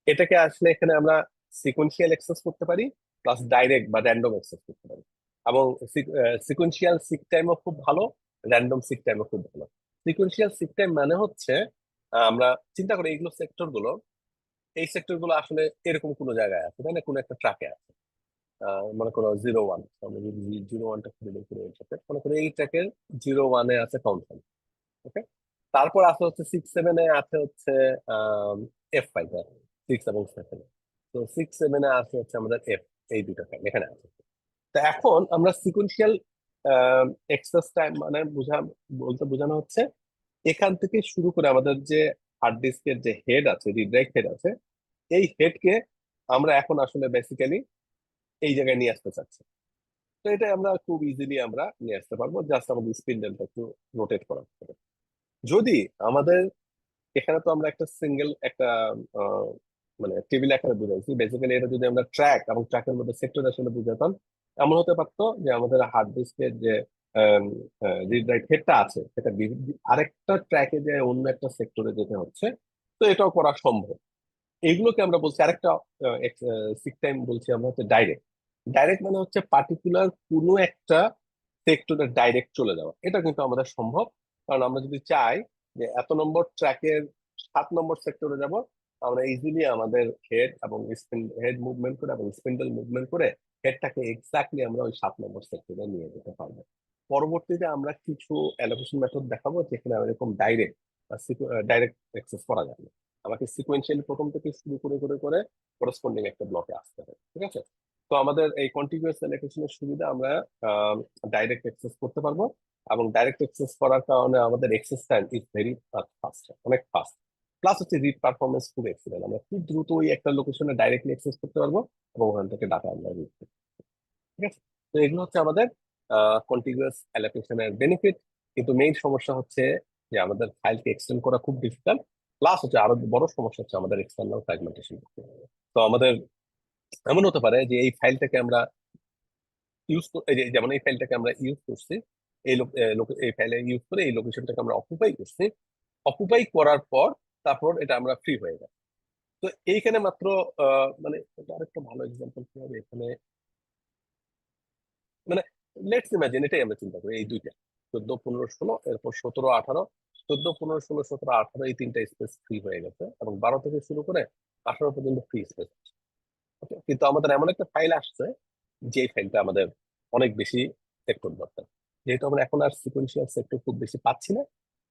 এটাকে আসলে এখানে আমরা সিকোয়েন্সিয়াল অ্যাক্সেস করতে পারি, প্লাস ডাইরেক্ট বা র্যান্ডম অ্যাক্সেস করতে পারি। এবং সিকোয়েন্সিয়াল সিক টাইমও খুব ভালো, র্যান্ডম সিক টাইমও খুব ভালো। সিকোয়েন্সিয়াল সিক টাইম মানে হচ্ছে আমরা চিন্তা করি এইগুলো সেক্টর গুলো, এই সেক্টর গুলো আসলে এরকম কোনো জায়গায় আছে, তাই না, কোনো একটা ট্র্যাকে আছে। মনে করো 0-1, আমরা যদি 0-1টা খুলে বের করে এটাতে মনে করো এই ট্র্যাকের 0-1-এ আছে কাউন্ট। ওকে, তারপর আছে হচ্ছে 6-7-এ আছে হচ্ছে F5, 6 এবং 7। তো 6-7-এ আছে হচ্ছে আমাদের এফ, এই দুটো ফাইল এখানে আছে। তো এখন আমরা সিকোয়েন্সিয়াল এক্সেস টাইম মানে বোঝানো হচ্ছে এখান থেকে শুরু করে আমাদের যে হার্ড ডিস্কের যে হেড আছে, রিড রাইট হেড আছে, এই হেডকে আমরা এখন আসলে বেসিক্যালি এই জায়গায় নিয়ে আসতে চাচ্ছি। তো এটা আমরা খুব ইজিলি আমরা নিয়ে আসতে পারবো, জাস্ট আমাদের স্পিন্ডেলটা একটু রোটেট করা হবে। যদি আমাদের এখানে তো আমরা একটা সিঙ্গেল একটা আহ, মানে টেবিল আকারে বুঝাইছি, বেসিক্যালি এটা যদি আমরা ট্র্যাক এবং ট্র্যাকের মধ্যে সেক্টর আসলে বুঝাতাম, এমন হতে পারতো যে আমাদের হার্ড ডিস্কের যে রিড রাইট হেডটা আছে সেটা আরেকটা ট্র্যাকে যে অন্য একটা সেক্টরে যেতে হচ্ছে। তো এটাও করা সম্ভব। এইগুলোকে আমরা বলছি আরেকটা সিক টাইম বলছি আমরা হচ্ছে ডাইরেক্ট। ডাইরেক্ট মানে হচ্ছে পার্টিকুলার কোনো একটা সেক্টরে ডাইরেক্ট চলে যাওয়া, এটা কিন্তু আমাদের সম্ভব। কারণ আমরা যদি চাই যে এত নম্বর ট্র্যাকের 7 নম্বর সেক্টরে যাব, আমরা ইজিলি আমাদের হেড এবং হেড মুভমেন্ট করে এবং স্পিন্ডল মুভমেন্ট করে হেডটাকে এক্স্যাক্টলি আমরা ওই 7 নম্বর সেক্টরে নিয়ে যেতে পারবো। পরবর্তীতে আমরা কিছু অ্যালোকেশন মেথড দেখাবো যেখানে এরকম ডাইরেক্ট অ্যাক্সেস করা যাবে। আমাকে সিকোয়েন্সিয়ালি প্রথম থেকে শুরু করে করে করে করেসপন্ডিং একটা ব্লকে আসতে হবে, ঠিক আছে? তো আমাদের এই কন্টিনিউয়াস অ্যালোকেশনের সুবিধা আমরা ডাইরেক্ট অ্যাক্সেস করতে পারবো, এবং ডাইরেক্ট অ্যাক্সেস করার কারণে আমাদের access time is very fast, অনেক ফাস্ট। প্লাস হচ্ছে রিড পারফরমেন্স খুব এক্সিলেন্ট, আমরা খুব দ্রুত ওই একটা লোকেশনে ডাইরেক্টলি অ্যাক্সেস করতে পারবো এবং ওখান থেকে ডাটা আমরা রিড করতে পারবো, ঠিক আছে? তো এগুলো হচ্ছে আমাদের কন্টিনিউয়াস অ্যালোকেশনের বেনিফিট। কিন্তু মেইন সমস্যা হচ্ছে যে আমাদের ফাইলকে এক্সটেন্ড করা খুব ডিফিকাল্ট, প্লাস হচ্ছে আরো বড় সমস্যা হচ্ছে আমাদের এক্সটার্নাল ফ্র্যাগমেন্টেশন। তো আমাদের এমন হতে পারে যে এই ফাইলটাকে আমরা যেমন এই ফাইলটাকে আমরা ইউজ করছি, এই ফাইলে ইউজ করে এই লোকেশনটাকে আমরা অকুপাই করছি, অকুপাই করার পর তারপর এটা আমরা ফ্রি হয়ে যায়। তো এইখানে মাত্র মানে এটা আরেকটা ভালো এক্সাম্পল কি হবে এখানে, মানে লেটস ইমাজিন এটাই আমরা চিন্তা করি, এই দুইটা 14, 15, 16, এরপর 17, 18, 14, 15, 16, 17, 18 এই 3টা স্পেস ফ্রি হয়ে গেছে, এবং 12 থেকে শুরু করে 18 পর্যন্ত ফ্রি স্পেস। কিন্তু আমাদের এমন একটা ফাইল আসছে যে ফাইলটা আমাদের অনেক বেশি সেক্টর দরকার, যেহেতু আমরা এখন আর সিকোয়েন্সিয়াল সেক্টর খুব বেশি পাচ্ছি না,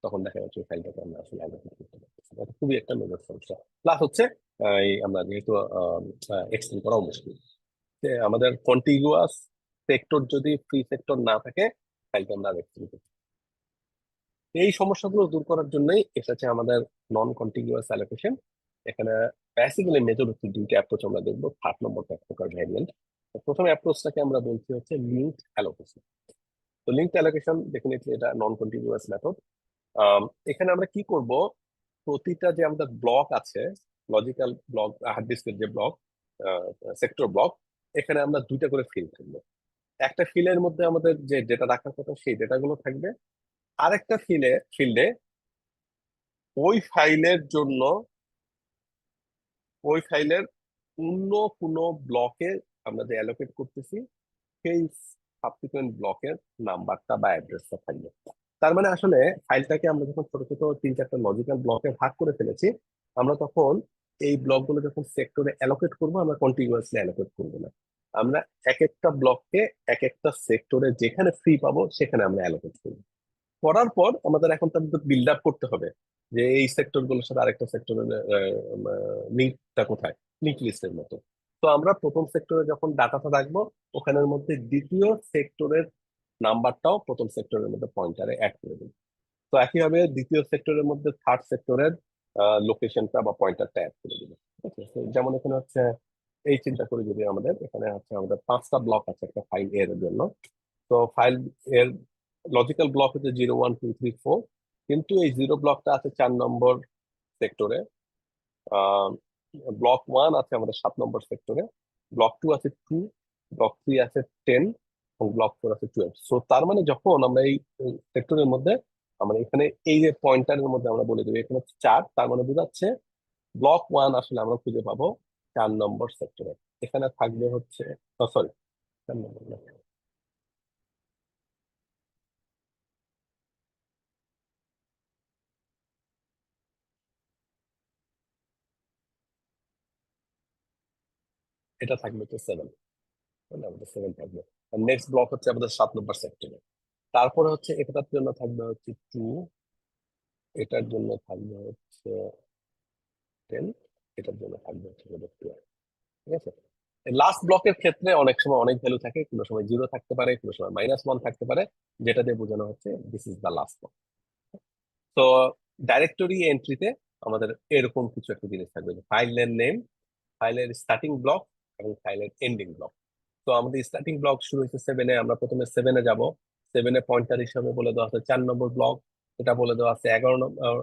তখন দেখা যাচ্ছে ওই ফাইলটাকে আমরা আসলে অ্যালোকেট করতে পারতেছি না। এটা খুবই একটা মেজর সমস্যা। প্লাস হচ্ছে এই আমরা যেহেতু এক্সটেন্ড করাও মুশকিল, যে আমাদের কন্টিগুয়াস সেক্টর যদি ফ্রি সেক্টর না থাকে, ফাইলটা আমরা এক্সটেন্ড করতে পারি। এই সমস্যাগুলো দূর করার জন্যই এসেছে আমাদের নন কন্টিগুয়াস অ্যালোকেশন। এখানে বেসিক্যালি মেজর হচ্ছে 2টা অ্যাপ্রোচ আমরা দেখবো, 3 নম্বরটা এক প্রকার ভ্যারিয়েন্ট। প্রথম অ্যাপ্রোচটাকে আমরা বলছি হচ্ছে লিঙ্কড অ্যালোকেশন। তো লিঙ্কড অ্যালোকেশন ডেফিনেটলি এটা নন কন্টিগুয়াস মেথড। এখানে আমরা কি করব, প্রতিটা যে আমাদের ব্লক আছে, লজিক্যাল ব্লক, হার্ড ডিস্কের যে ব্লক, সেক্টর ব্লক, এখানে আমরা 2টা করে ফিল্ড থাকবে। একটা ফিলের মধ্যে আমাদের যে ডেটা রাখার কথা সেই ডেটাগুলো থাকবে, আরেকটা ফিল্ডে ওই ফাইলের জন্য ওই ফাইলের অন্য কোনো ব্লকে আমরা যে অ্যালোকেট করতেছি সেই সাবসিকুয়েন্ট ব্লকের নাম্বারটা বা অ্যাড্রেসটা থাকবে। তার মানে আসলে ফাইলটাকে আমরা যখন ছোট ছোট 3-4টা লজিক্যাল ব্লকে ভাগ করে ফেলেছি, আমরা তখন এই ব্লকগুলো যখন সেক্টরে অ্যালোকেট করবো, আমরা কন্টিনিউয়াসলি অ্যালোকেট করবো না, আমরা এক একটা ব্লককে এক একটা সেক্টরে যেখানে ফ্রি পাবো সেখানে আমরা অ্যালোকেট করবো। করার পর আমাদের এখন তাদের বিল্ড আপ করতে হবে যে এই সেক্টর গুলোর সাথে আরেকটা সেক্টরের লিঙ্কটা কোথায়, লিঙ্ক লিস্টের মতো। তো আমরা প্রথম সেক্টরে যখন ডাটাটা রাখবো, ওখানের মধ্যে দ্বিতীয় সেক্টরের নাম্বারটাও প্রথম সেক্টরের মধ্যে পয়েন্টারে অ্যাড করে দিই। তো একইভাবে দ্বিতীয় সেক্টরের মধ্যে থার্ড সেক্টরের লোকেশনটা বা পয়েন্টারটা অ্যাড করে দিবে। ঠিক আছে, তো যেমন এখানে হচ্ছে এই চিন্তা করে যদি আমাদের এখানে হচ্ছে আমাদের 5টা ব্লক আছে একটা ফাইল এর জন্য। তো ফাইল এর লজিক্যাল ব্লক হচ্ছে 0 1 2 3 4, কিন্তু এই 0 ব্লকটা আছে 4 নম্বর সেক্টরে, ব্লক 1 আছে আমাদের 7 নম্বর সেক্টরে, ব্লক 2 আছে 2, ব্লক 3 আছে 10 এবং ব্লক 4 আছে 12। সো তার মানে যখন আমরা এই সেক্টরের মধ্যে আমরা এখানে এই যে পয়েন্টারের মধ্যে আমরা বলে দেবো এখানে 4, তার মানে বোঝাচ্ছে ব্লক 1 আসলে আমরা খুঁজে পাবো 4 নম্বর সেক্টরে। এখানে থাকবে হচ্ছে, সরি, 4 নম্বর না, এটা থাকবে হচ্ছে 7, আমাদের 7 থাকবে। নেক্সট ব্লক হচ্ছে আমাদের 7 নম্বর সেক্টরে। তারপরে হচ্ছে এটার জন্য থাকবে হচ্ছে 2, এটার জন্য থাকবে হচ্ছে 10, এটার জন্য থাকবে হচ্ছে 12। ঠিক আছে, লাস্ট ব্লকের ক্ষেত্রে অনেক সময় অনেক ভ্যালু থাকে, কোনো সময় 0 থাকতে পারে, কোনো সময় -1 থাকতে পারে, যেটা দিয়ে বোঝানো হচ্ছে this is the last block. তো ডাইরেক্টরি এন্ট্রিতে আমাদের এরকম কিছু একটা জিনিস থাকবে, ফাইলের নেম, ফাইলের স্টার্টিং ব্লক এবং ফাইলের এন্ডিং ব্লক। তো আমাদের স্টার্টিং ব্লক শুরু হচ্ছে 7-এ, আমরা প্রথমে 7-এ যাব। 7-এ পয়েন্টার হিসাবে বলে দেওয়া আছে 4 নম্বর ব্লক, এটা বলে দেওয়া আছে 11 নম্বর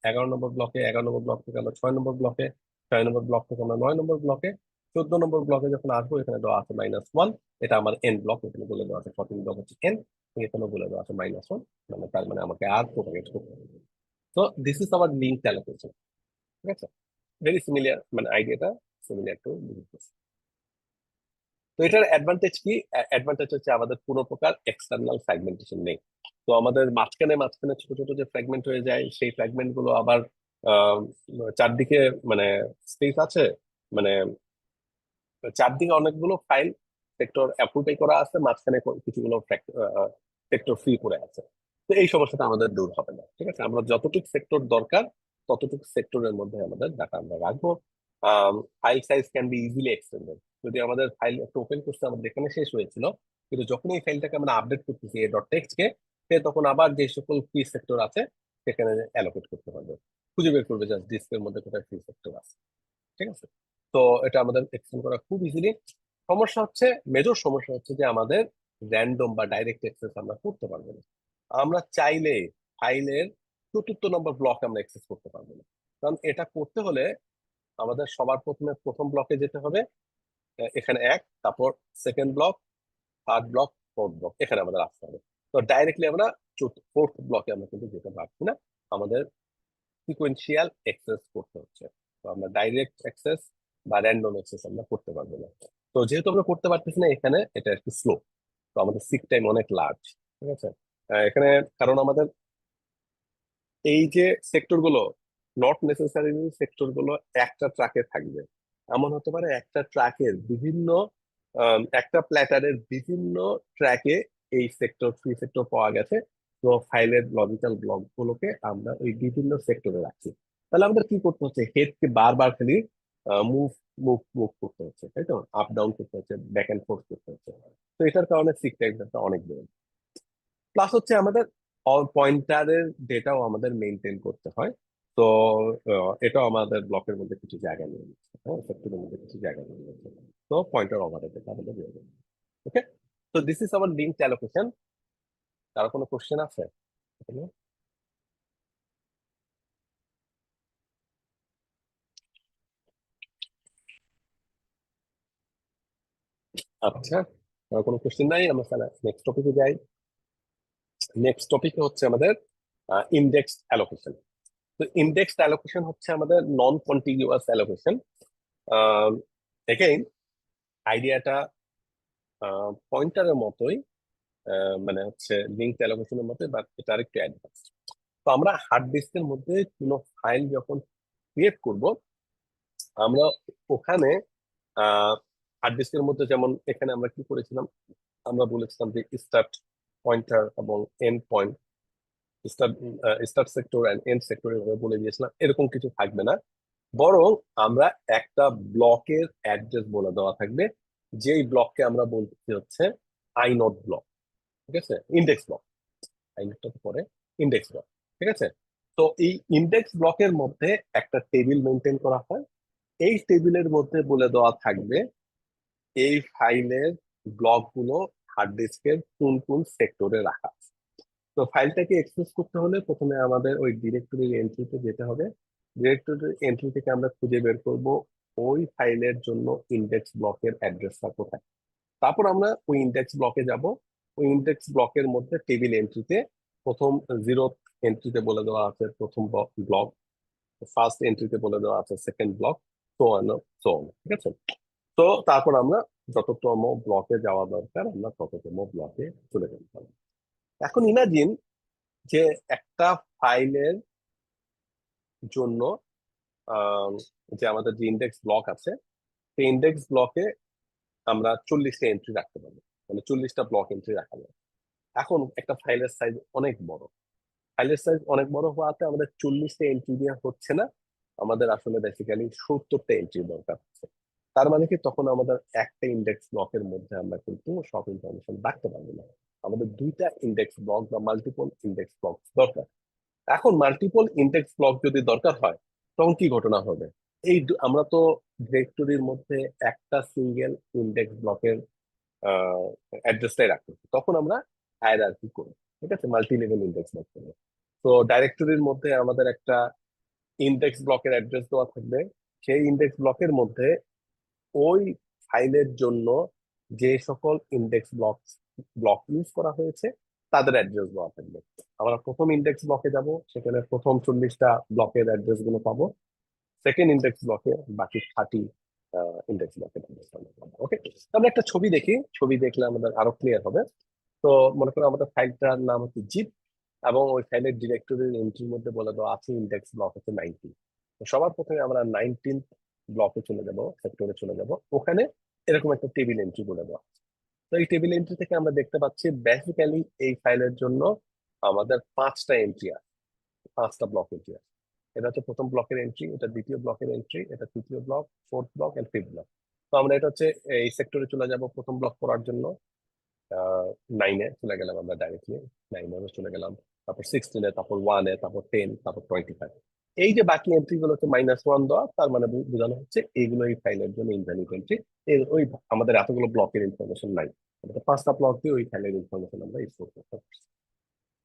11 নম্বর ব্লকে, 11 নম্বর ব্লক থেকে আমরা 6 নম্বর ব্লকে, 6 নম্বর ব্লক থেকে আমরা 9 নম্বর ব্লকে, 14 নম্বর ব্লকে যখন আসবো এখানে দেওয়া আছে -1, এটা আমার এন ব্লক, এখানে বলে দেওয়া আছে 14 ব্লক হচ্ছে এন, এখানে বলে দেওয়া আছে -1, মানে তার মানে আমাকে আর প্রোপাগেট করতে হবে। তো this is our link allocation. ঠিক আছে, ভেরি সিমিলার, মানে আইডিয়াটা সিমিলার টু বিজনেস। তো এটার অ্যাডভান্টেজ কি? অ্যাডভান্টেজ হচ্ছে আমাদের কোনো প্রকার এক্সটার্নাল ফ্র্যাগমেন্টেশন নেই। তো আমাদের মাঝখানে মাঝখানে ছোট ছোট যে ফ্র্যাগমেন্ট হয়ে যায়, সেই ফ্র্যাগমেন্ট গুলো আবার আহ, চারদিকে মানে স্পেস আছে, মানে চারদিকে অনেকগুলো ফাইল সেক্টর অ্যাপ্রুভাই করা আছে, মাঝখানে কিছুগুলো সেক্টর ফ্রি করে আছে। তো এই সমস্যাটা আমাদের দূর হবে না। ঠিক আছে, আমরা যতটুকু সেক্টর দরকার ততটুকু সেক্টরের মধ্যে আমাদের ডাটা আমরা রাখবো। File size can be easily extended. যদি আমাদের ফাইল একটা ওপেন করতে আমাদের এখানে শেষ হয়েছিল, কিন্তু যখন এই ফাইলটাকে আমরা আপডেট করতেছি এই ডট টেক্সট কে, সে তখন আবার যে সকল ফ্রি সেক্টর আছে সেখানে অ্যালোকেট করতে পারবে, খুঁজে বের করবে জাস্ট ডিস্কের মধ্যে কোথায় ফ্রি সেক্টর আছে। ঠিক আছে, তো এটা আমাদের এক্সটেন্ড করা খুব ইজিলি। সমস্যা হচ্ছে, মেজর সমস্যা হচ্ছে যে আমাদের র্যান্ডম বা ডাইরেক্ট অ্যাক্সেস আমরা করতে পারবো না। আমরা চাইলে ফাইলের 4 নম্বর ব্লক আমরা অ্যাক্সেস করতে পারবো না, কারণ এটা করতে হলে আমাদের সবার প্রথমে প্রথম ব্লকে যেতে হবে, এখানে 1, তারপর second block, third block, fourth block, এখানে আমাদের আসতে হবে। তো ডাইরেক্টলি আমরা ফোর্থ ব্লকে আমরা কিন্তু যেতে পারছি না, আমাদের সিকোয়েন্সিয়াল অ্যাক্সেস করতে হচ্ছে। তো আমরা ডাইরেক্ট অ্যাক্সেস বা র্যান্ডম অ্যাক্সেস আমরা করতে পারবো না। তো যেহেতু আমরা করতে পারতেছি না, এখানে এটা একটু স্লো, তো আমাদের সিক টাইম অনেক লার্জ। ঠিক আছে, এখানে কারণ আমাদের এই যে সেক্টর গুলো নট নেসেসারিলি সেক্টর গুলো একটা ট্রাকে থাকবে, এমন হতে পারে একটা ট্রাকের বিভিন্ন একটা প্ল্যাটারের বিভিন্ন ট্র্যাকে এই সেক্টর ফ্রি সেক্টর পাওয়া গেছে। তো ফাইলের লজিক্যাল ব্লক গুলোকে আমরা ওই বিভিন্ন সেক্টরে রাখছি। তাহলে আমাদের কি করতে হচ্ছে, হেডকে বারবার খালি মুভ মুভ মুভ করতে হচ্ছে, তাই তো, আপ ডাউন করতে হচ্ছে, ব্যাক এন্ড ফোর্থ করতে হচ্ছে। তো এটার কারণে সিক টাইমটা অনেক বেড়ে, প্লাস হচ্ছে আমাদের পয়েন্টারের ডেটাও আমাদের মেনটেন করতে হয়। তো এটাও আমাদের ব্লকের মধ্যে কিছু জায়গা নিয়ে নিচ্ছে, হ্যাঁ, সেক্টরের মধ্যে কিছু জায়গা নিয়ে নিচ্ছে। তো পয়েন্টার ওভারহেড এটা আমাদের রয়ে যাবে। ওকে, তো this is our link allocation. কারো কোনো কোশ্চেন আছে এখানে? আচ্ছা, কারো কোনো কোশ্চেন নাই, আমরা তাহলে নেক্সট টপিকে যাই। নেক্সট টপিকে হচ্ছে আমাদের ইন্ডেক্স অ্যালোকেশন। তো ইন্ডেক্স অ্যালোকেশন হচ্ছে আমাদের নন কন্টিনিউয়াস অ্যালোকেশন। এগেইন আইডিয়াটা পয়েন্টারের মতোই, মানে হচ্ছে লিঙ্ক অ্যালোকেশনের মতোই, বাট এটা আরেকটু অ্যাডভান্স। তো আমরা হার্ড ডিস্কের মধ্যে কোনো ফাইল যখন ক্রিয়েট করব, আমরা ওখানে হার্ড ডিস্কের মধ্যে যেমন এখানে আমরা কি করেছিলাম, আমরা বলেছিলাম যে স্টার্ট পয়েন্টার এবং end point, start start sector end end sector বলে দিয়েছিলাম, এরকম কিছু থাকবে না। বরং আমরা একটা ব্লকের অ্যাড্রেস বলে দেওয়া থাকবে, যেই ব্লককে আমরা বলছি হচ্ছে আইনড ব্লক। ঠিক আছে, ইন্ডেক্স ব্লক, আইনেরটার পরে ইন্ডেক্স ব্লক। ঠিক আছে, তো এই ইন্ডেক্স ব্লকের মধ্যে একটা টেবিল মেনটেন করা হয়। এই টেবিলের মধ্যে বলে দেওয়া থাকবে এই ফাইলের ব্লকগুলো হার্ড ডিস্কের কোন কোন সেক্টরে রাখা আছে। তো ফাইলটাকে অ্যাক্সেস করতে হলে প্রথমে আমাদের ওই ডিরেক্টরির এন্ট্রিতে যেতে হবে। ডিরেক্টরির এন্ট্রি থেকে আমরা খুঁজে বের করব ওই ফাইলের জন্য ইন্ডেক্স ব্লকের অ্যাড্রেসটা কোথায়। তারপর আমরা ওই ইন্ডেক্স ব্লকে যাব। ওই ইন্ডেক্স ব্লকের মধ্যে টেবিল এন্ট্রিতে প্রথম 0 এন্ট্রিতে বলে দেওয়া আছে প্রথম ব্লক, ফার্স্ট এন্ট্রিতে বলে দেওয়া আছে second block, so on so on. ঠিক আছে, তো তারপর আমরা যততম ব্লকে যাওয়া দরকার আমরা তততম ব্লকে চলে যেতে পারবো। এখন ইমাজিন যে একটা ফাইলের জন্য আহ, যে আমাদের যে ইন্ডেক্স ব্লক আছে সেই ইন্ডেক্স ব্লকে আমরা 40টা এন্ট্রি রাখতে পারবো, মানে 40টা ব্লক এন্ট্রি রাখা যাবে। এখন একটা ফাইলের সাইজ অনেক বড়, ফাইলের সাইজ অনেক বড় হওয়াতে আমাদের 40টা এন্ট্রি দিয়ে হচ্ছে না, আমাদের আসলে বেসিক্যালি 70টা এন্ট্রি দরকার হচ্ছে। তার মানে কি তখন আমাদের একটা ইন্ডেক্স ব্লকের মধ্যে আমরা কিন্তু সব ইনফরমেশন রাখতে পারবো না, আমাদের 2টা ইন্ডেক্স ব্লক বা মাল্টিপল ইন্ডেক্স ব্লক দরকার। এখন মাল্টিপল ইন্ডেক্স ব্লক যদি দরকার হয় তখন কি ঘটনা হবে? আমরা তো ডিরেক্টরির মধ্যে একটা সিঙ্গেল ইন্ডেক্স ব্লকের অ্যাড্রেসটাই রাখবো, তখন আমরা হায়ারার্কি করবো। ঠিক আছে, মাল্টি লেভেল ইন্ডেক্স ব্লক করবো। তো ডাইরেক্টরির মধ্যে আমাদের একটা ইন্ডেক্স ব্লকের অ্যাড্রেস দেওয়া থাকবে, সেই ইন্ডেক্স ব্লকের মধ্যে ওই ফাইলের জন্য যে সকল ইন্ডেক্স ব্লক ইউজ করা হয়েছে তাদের অ্যাড্রেস দেওয়া থাকবে। আমরা প্রথম ইন্ডেক্স ব্লকে যাব, সেখানে প্রথম 40টা ব্লকের অ্যাড্রেস গুলো পাবো। সেকেন্ড ইন্ডেক্স ব্লকে বাকি 30 ইন্ডেক্স ব্লকের অ্যাড্রেস পাবো। ওকে, আমরা একটা ছবি দেখি, ছবি দেখলে আমাদের আরো ক্লিয়ার হবে। তো মনে করো আমাদের ফাইলটার নাম হচ্ছে জিপ, এবং ওই ফাইলের ডিরেক্টরির এন্ট্রির মধ্যে বলে দেওয়া আছে ইন্ডেক্স ব্লক হচ্ছে 19। তো সবার প্রথমে আমরা 19th ব্লকে চলে যাব, সেক্টরে চলে যাব, ওখানে এরকম একটা টেবিল এন্ট্রি বলে দেওয়া আছে। তো এই টেবিল এন্ট্রি থেকে আমরা দেখতে পাচ্ছি বেসিক্যালি এই ফাইলের জন্য আমাদের 5টা এন্ট্রি আছে, 5টা ব্লক এন্ট্রি আছে। এটা হচ্ছে প্রথম ব্লকের এন্ট্রি, এটা দ্বিতীয় ব্লকের এন্ট্রি, এটা তৃতীয় block, fourth block and fifth block. তো আমরা এটা হচ্ছে এই সেক্টরে চলে যাব প্রথম ব্লক করার জন্য। 9-এ চলে গেলাম আমরা ডাইরেক্টলি, 9-এ চলে গেলাম, তারপর 16-এ, তারপর 1-এ, তারপর 10, তারপর 25। এই যে বাকি এন্ট্রি গুলো হচ্ছে -1 দেওয়া, তার মানে বোঝানো হচ্ছে এইগুলো এই ফাইলের জন্য ইনভ্যালিড এন্ট্রি। ওই আমাদের এতগুলো ব্লকের ইনফরমেশন নাই, আমাদের 5টা ব্লক দিয়ে ওই ফাইলের ইনফরমেশন আমরা স্টোর করতে পারছি।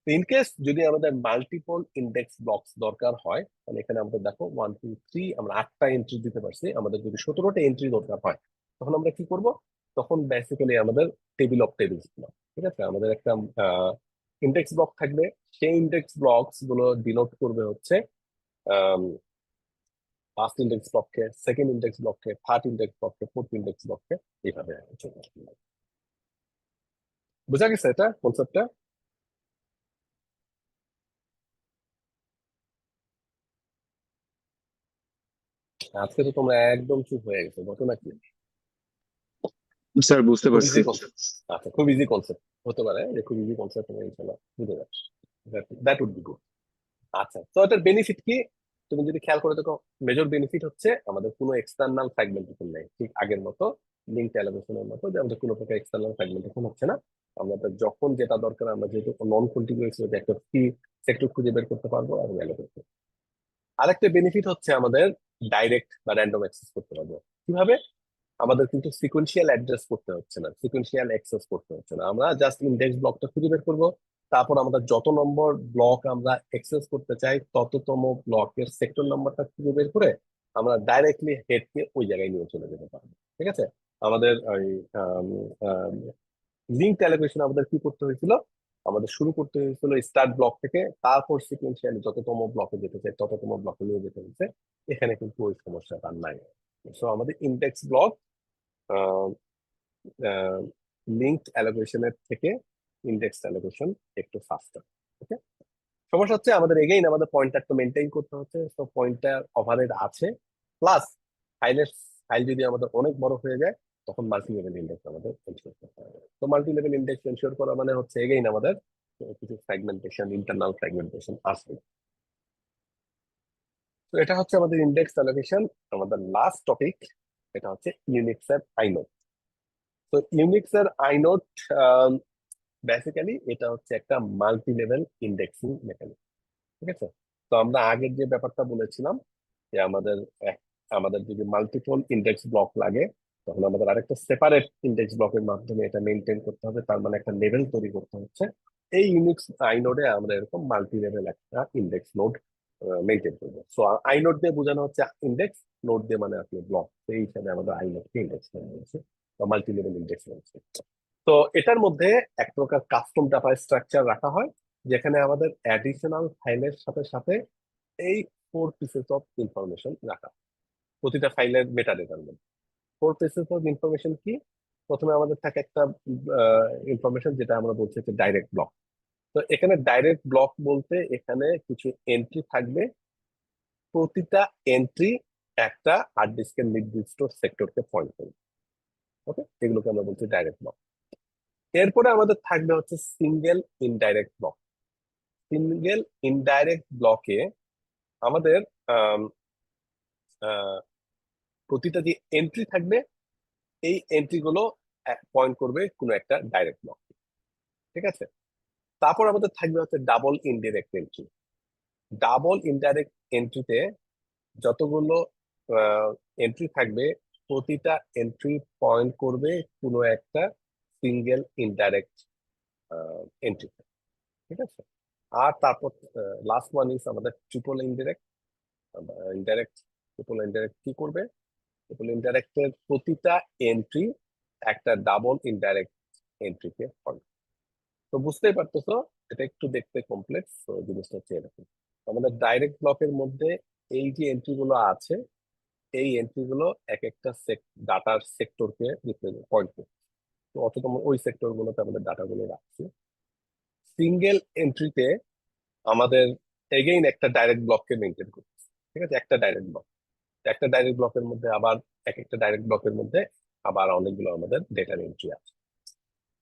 ইন কেস যদি আমাদের মাল্টিপল ইন্ডেক্স ব্লকস দরকার হয়, তাহলে এখানে আমাদের দেখো 1 2 3 আমরা 8টা এন্ট্রি দিতে পারছি, আমাদের যদি 17টা এন্ট্রি দরকার হয় তখন আমরা কি করব? তখন বেসিক্যালি আমাদের টেবিল অফ টেবিলস, ঠিক আছে, আমাদের একটা ইন্ডেক্স ব্লক থাকবে, সেই ইন্ডেক্স ব্লকস গুলো ডিনোট করবে হচ্ছে ফার্স্ট ইন্ডেক্স ব্লককে, সেকেন্ড ইন্ডেক্স ব্লককে, থার্ড ইন্ডেক্স ব্লককে, ফোর্থ ইন্ডেক্স ব্লককে, এইভাবে বুঝা গেছে এটা কনসেপ্টটা? আজকে তো তোমরা একদম চুপ হয়ে গেছো, ঘটনা কি? স্যার বুঝতে খুব পারছি। ইজি কনসেপ্ট, আচ্ছা খুব ইজি কনসেপ্ট হতে পারে যে খুব ইজি কনসেপ্ট তুমি ইনশাআল্লাহ বুঝে যাবে, দ্যাট উড বি গুড। আচ্ছা, তো এটার বেনিফিট কি? তুমি যদি খেয়াল করে দেখো, মেজর বেনিফিট হচ্ছে আমাদের কোনো এক্সটার্নাল ফ্র্যাগমেন্টেশন নেই, ঠিক আগের মতো লিঙ্ক অ্যালোকেশনের মতো, যে আমাদের কোনো প্রকার এক্সটার্নাল ফ্র্যাগমেন্টেশন হচ্ছে না। আমাদের যখন যেটা দরকার আমরা যেহেতু নন কন্টিনিউয়াস একটা ফ্রি সেক্টর খুঁজে বের করতে পারবো আর অ্যালোকেট করতে। আরেকটা বেনিফিট হচ্ছে আমাদের ডাইরেক্ট বা র্যান্ডম অ্যাক্সেস করতে পারবো। কিভাবে? আমাদের কিন্তু সিকোয়েন্সিয়াল অ্যাড্রেস করতে হচ্ছে না, সিকোয়েন্সিয়াল অ্যাক্সেস করতে হচ্ছে না, আমরা জাস্ট ইন্ডেক্স ব্লকটা খুঁজে বের করবো, তারপর আমাদের যত নম্বর ব্লক আমরা অ্যাক্সেস করতে চাই তততম ব্লকের সেক্টর নাম্বারটা খুঁজে বের করে আমরা ডাইরেক্টলি হেডকে ওই জায়গায় নিয়ে চলে যেতে পারবো। ঠিক আছে, আমাদের ওই লিঙ্ক অ্যালোকেশন আমাদের কি করতে হয়েছিল? আমাদের শুরু করতে হয়েছিল স্টার্ট ব্লক থেকে, তারপর সিকোয়েন্সিয়ালি যততম ব্লকে যেতে চাই তততম ব্লকে নিয়ে যেতে হয়েছে। এখানে কিন্তু ওই সমস্যাটা নাই। সো আমাদের ইন্ডেক্স ব্লক লিঙ্কড অ্যালোকেশনের থেকে ইন্ডেক্স অ্যালোকেশন একটু ফাস্টার। ওকে, সমস্যা হচ্ছে আমাদের এগেইন আমাদের পয়েন্টার তো মেনটেন করতে হচ্ছে, তো পয়েন্টার ওভারহেড আছে, প্লাস ফাইল যদি আমাদের অনেক বড় হয়ে যায় তখন মাল্টি লেভেল ইন্ডেক্স আমাদের এনশিওর করতে হবে। তো মাল্টি লেভেল ইন্ডেক্স এনশিওর করা মানে হচ্ছে এগেইন আমাদের কিছু ফ্র্যাগমেন্টেশন, ইন্টারনাল ফ্র্যাগমেন্টেশন আসবে। তো এটা হচ্ছে আমাদের ইন্ডেক্স অ্যালোকেশন। আমাদের লাস্ট টপিক এটা হচ্ছে ইউনিক্স এর আইনোড। তো ইউনিক্স এর আইনোড বেসিক্যালি এটা হচ্ছে একটা মাল্টি লেভেল ইন্ডেক্সিং মেকানিজম। ঠিক আছে, তো আমরা আগের যে ব্যাপারটা বলেছিলাম যে আমাদের যদি মাল্টিপল ইন্ডেক্স ব্লক লাগে, তখন আমাদের আরেকটা সেপারেট ইন্ডেক্স ব্লকের মাধ্যমে এটা মেনটেন করতে হবে, তার মানে একটা লেভেল তৈরি করতে হচ্ছে। এই ইউনিক্স আইনোডে আমরা এরকম মাল্টি লেভেল একটা ইন্ডেক্স নোড মেনটেন করবো। সো আইনোড দিয়ে বোঝানো হচ্ছে ইন্ডেক্স, নোড দিয়ে মানে আপনি ব্লক, এই হিসাবে আমাদের আইনোডকে ইন্ডেক্স বলছি বা মাল্টি লেভেল ইন্ডেক্স বলছি। তো এটার মধ্যে এক প্রকার কাস্টম ডাটা স্ট্রাকচার রাখা হয়, যেখানে আমাদের অ্যাডিশনাল ফাইলের সাথে সাথে এই 4 পিসেস অফ ইনফরমেশন রাখা, প্রতিটা ফাইলের মেটা ডেটার মধ্যে 4 পিসেস অফ ইনফরমেশন কি? প্রথমে আমাদের থাকে একটা ইনফরমেশন যেটা আমরা বলছি যে ডাইরেক্ট ব্লক। তো এখানে ডাইরেক্ট ব্লক বলতে এখানে কিছু এন্ট্রি থাকবে, প্রতিটা এন্ট্রি একটা হার্ড ডিস্কের নির্দিষ্ট সেক্টরকে পয়েন্ট করবে। ওকে, এগুলোকে আমরা বলছি ডাইরেক্ট ব্লক। এরপরে আমাদের থাকবে হচ্ছে single indirect block. Single indirect ব্লকে আমাদের আম, আহ, প্রতিটা যে এন্ট্রি থাকবে, এই এন্ট্রি গুলো পয়েন্ট করবে কোনো একটা ডাইরেক্ট ব্লক। ঠিক আছে, তারপর আমাদের থাকবে হচ্ছে double indirect entry. Double indirect এন্ট্রিতে যতগুলো এন্ট্রি থাকবে, প্রতিটা এন্ট্রি পয়েন্ট করবে কোনো একটা সিঙ্গেল ইনডাইরেক্ট এন্ট্রি। ঠিক আছে, আর তারপর লাস্ট ওয়ান ইজ আমাদের triple indirect. Indirect triple indirect কি করবে? ট্রিপল ইনডাইরেক্টের প্রতিটা এন্ট্রি একটা ডাবল ইনডাইরেক্ট এন্ট্রিকে পয়েন্ট। তো বুঝতেই পারতেছো এটা একটু দেখতে কমপ্লেক্স। তো জিনিসটা হচ্ছে এরকম, আমাদের ডাইরেক্ট ব্লকের মধ্যে এই যে এন্ট্রি গুলো আছে, এই এন্ট্রি গুলো এক একটা ডাটার সেক্টরকে পয়েন্ট করছে। তো অথচ আমরা ওই সেক্টর গুলোতে আমাদের ডাটা গুলো রাখছি। সিঙ্গেল এন্ট্রিতে আমাদের এগেইন একটা ডাইরেক্ট ব্লককে মেনটেন করছে। ঠিক আছে, একটা ডাইরেক্ট ব্লক, একটা ডাইরেক্ট ব্লকের মধ্যে আবার এক একটা ডাইরেক্ট ব্লকের মধ্যে আবার অনেকগুলো আমাদের ডেটার এন্ট্রি আছে।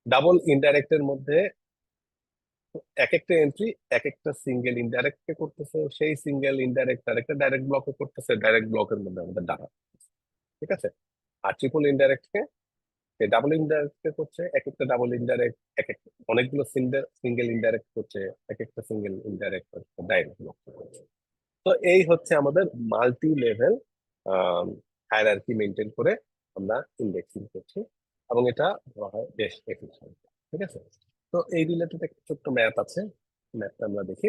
ডাবল ইনডাইরেক্টের মধ্যে এক একটা এন্ট্রি এক একটা সিঙ্গেল ইনডাইরেক্ট কে করতেছে, সেই সিঙ্গেল ইনডাইরেক্ট আর একটা ডাইরেক্ট ব্লকে করতেছে, ডাইরেক্ট ব্লকের মধ্যে আমাদের ডাটা। ঠিক আছে, আর ট্রিপল ইনডাইরেক্ট কে ডাবল ইনডাইরেক্ট কে করছে, এক একটা ডাবল ইনডাইরেক্ট এক একটা অনেকগুলো সিঙ্গেল ইনডাইরেক্ট করছে, এক একটা সিঙ্গেল ইনডাইরেক্ট ডাইরেক্ট ব্লক করছে। তো এই হচ্ছে আমাদের মাল্টি লেভেল হায়ারার্কি মেনটেন করে আমরা ইন্ডেক্সিং করছি, এবং এটা বলা হয় বেশ এফিশিয়েন্ট। ঠিক আছে, তো এই রিলেটেড একটা ছোট্ট ম্যাথ আছে, ম্যাথটা আমরা দেখি।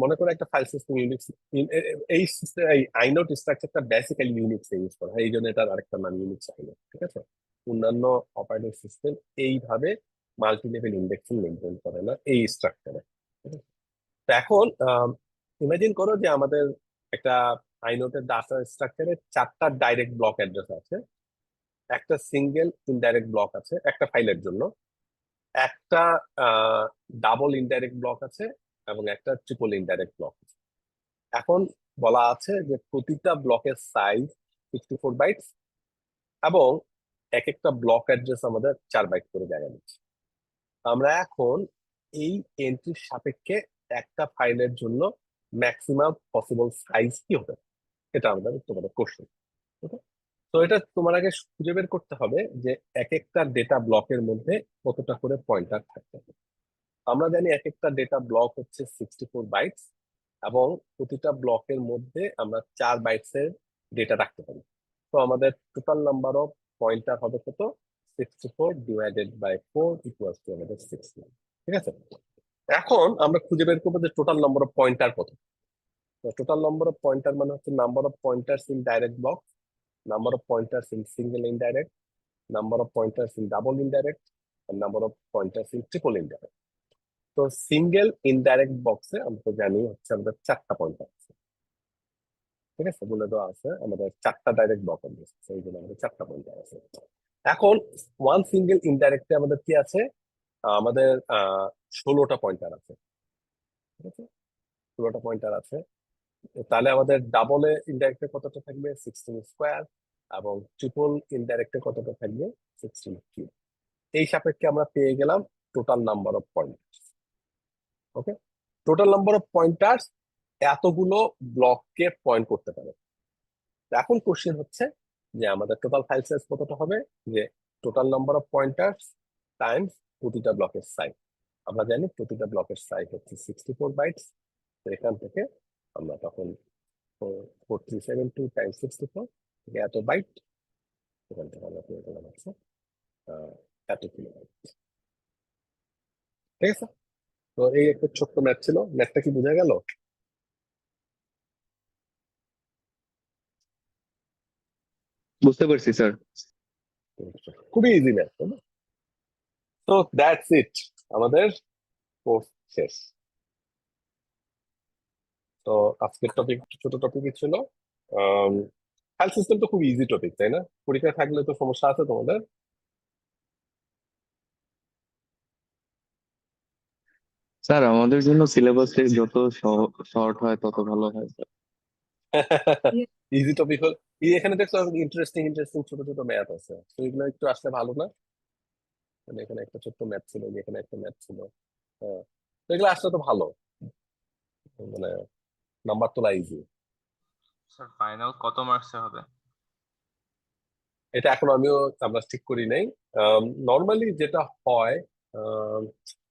মনে করো একটা ফাইল সিস্টেম ইউনিক্স, এই এই আইনোড স্ট্রাকচারটা বেসিক্যালি ইউনিক্স ইউজ করা হয়, এই জন্য এটার আরেকটা নাম ইউনিক্স আইনোড। ঠিক আছে, অন্যান্য অপারেটিং সিস্টেম এইভাবে মাল্টি লেভেল ইন্ডেক্সিং মেনটেন করে না এই স্ট্রাকচারে। তো এখন ইমাজিন করো যে আমাদের একটা আইনোটের ডাটা স্ট্রাকচারে 4টা ডাইরেক্ট ব্লক অ্যাড্রেস আছে, একটা সিঙ্গেল ইনডাইরেক্ট ব্লক আছে একটা ফাইলের জন্য, একটা ডাবল ইনডাইরেক্ট ব্লক আছে, এবং একটা ট্রিপল ইনডাইরেক্ট ব্লক আছে। এখন বলা আছে যে প্রতিটা ব্লকের সাইজ 64 বাইটস, এবং এক একটা ব্লক অ্যাড্রেস আমাদের 4 বাইট করে জায়গা দিচ্ছে। আমরা এখন এই এন্ট্রির সাপেক্ষে একটা ফাইলের জন্য ম্যাক্সিমাম পসিবল সাইজ কি হবে, এটা আমাদের তোমাদের কোশ্চেন। তো এটা তোমার আগে খুঁজে বের করতে হবে যে এক একটা ডেটা ব্লকের মধ্যে কতটা করে পয়েন্টার থাকতে হবে। আমরা জানি এক একটা ডেটা ব্লক হচ্ছে 64 বাইটস, এবং প্রতিটা ব্লকের মধ্যে আমরা 4 বাইটস এর ডেটা রাখতে পারি। তো আমাদের টোটাল নাম্বার অফ পয়েন্টার হবে কত? 64 ডিভাইডেড বাই 4 ইকুয়ালস টু আমাদের 60। ঠিক আছে, এখন আমরা খুঁজে বের করবো যে টোটাল নাম্বার অফ পয়েন্টার কত। টোটাল নাম্বার অফ পয়েন্টার মানে হচ্ছে number of pointers in direct block, number of pointers in single indirect, number of pointers in double indirect, and number of pointers in triple indirect. তো single indirect বক্সে আমরা জানি হচ্ছে আমাদের 4টা pointer আছে। ঠিক আছে, বলে দেওয়া আছে আমাদের 4টা ডাইরেক্ট ব্লক আছে, এই জন্য আমাদের 4টা পয়েন্টার আছে। এখন ওয়ান সিঙ্গেল ইনডাইরেক্টে আমাদের কি আছে? আমাদের 16টা পয়েন্টার আছে। ঠিক আছে, 16টা পয়েন্টার আছে। তাহলে আমাদের ডাবলে ইনডাইরেক্টে কতটা থাকবে? 16 স্কোয়ার, এবং ট্রিপল ইনডাইরেক্টে কতটা থাকবে? 16 কিউব। এই সাপেক্ষে আমরা পেয়ে গেলাম total number of pointers. Okay, total number of pointers এতগুলো ব্লককে পয়েন্ট করতে পারে। এখন কোশ্চেন হচ্ছে যে আমাদের টোটাল ফাইল সাইজ কতটা হবে? যে total number of pointers Times প্রতিটা ব্লকের সাইজ। আমরা জানি প্রতিটা ব্লকের সাইজ হচ্ছে 64 বাইটস। তো এখান থেকে আমরা তখন 4372 টাইমস 64 থেকে এত বাইট, এখান থেকে আমরা পেয়ে গেলাম হচ্ছে এত কিলোবাইট। ঠিক আছে, তো এই একটা ছোট্ট ম্যাথ ছিল। ম্যাথটা কি বোঝা গেল? বুঝতে পারছি স্যার। খুবই ইজি ম্যাথ, তাই না? তো দ্যাটস ইট, আমাদের কোর্স শেষ। তো আজকের টপিক ছোট টপিকই ছিল। ফাইল সিস্টেম তো খুব ইজি টপিক, তাই না? পরীক্ষায় থাকলে তো সমস্যা আছে তোমাদের? স্যার আমাদের জন্য সিলেবাসে যত শর্ট হয় তত ভালো হয় স্যার। ইজি টপিক হল এখানে দেখছো ইন্টারেস্টিং ইন্টারেস্টিং ছোট ছোট ম্যাথ আছে, তো এগুলো একটু আসলে ভালো না? মানে এখানে একটা ছোট্ট ম্যাথ ছিল, এখানে একটা ম্যাথ ছিল। হ্যাঁ, তো এগুলো আসলে তো ভালো, মানে নাম্বার তোলা ইজি। স্যার ফাইনাল কত মার্কসে হবে? এটা এখন আমরা ঠিক করি নাই। নর্মালি যেটা হয়,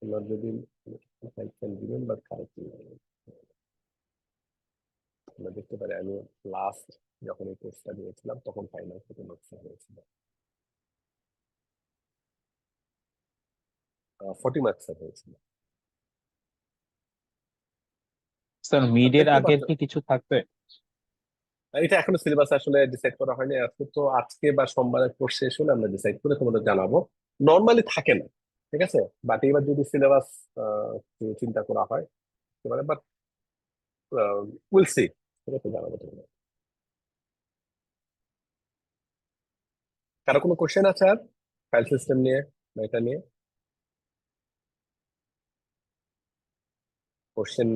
আমরা যদি রিমেম্বার কারেক্টলি, আমরা দেখতে পারি আমি লাস্ট যখন এই কোর্সটা দিয়েছিলাম তখন ফাইনাল কত মার্কস হয়েছিল, 40 মার্কস হয়েছিল। স্যার মিডের দেখতে আগের পাচ্ছ, কি কিছু থাকবে? এটা এখনো সিলেবাস আসলে ডিসাইড করা হয়নি। আজকে তো আজকে বা সোমবারের কোর্স শেষ হলে আমরা ডিসাইড করে তোমাদের জানাবো। নর্মালি থাকে না, ঠিক আছে, বাট এবার যদি সিলেবাস চিন্তা করা হয় এবারে, বাট উইল সি, ঠিক আছে, জানাবো তোমাদের। কারো কোনো কোশ্চেন আছে আর ফাইল সিস্টেম নিয়ে বা এটা নিয়ে? কোশ্চেন নেই?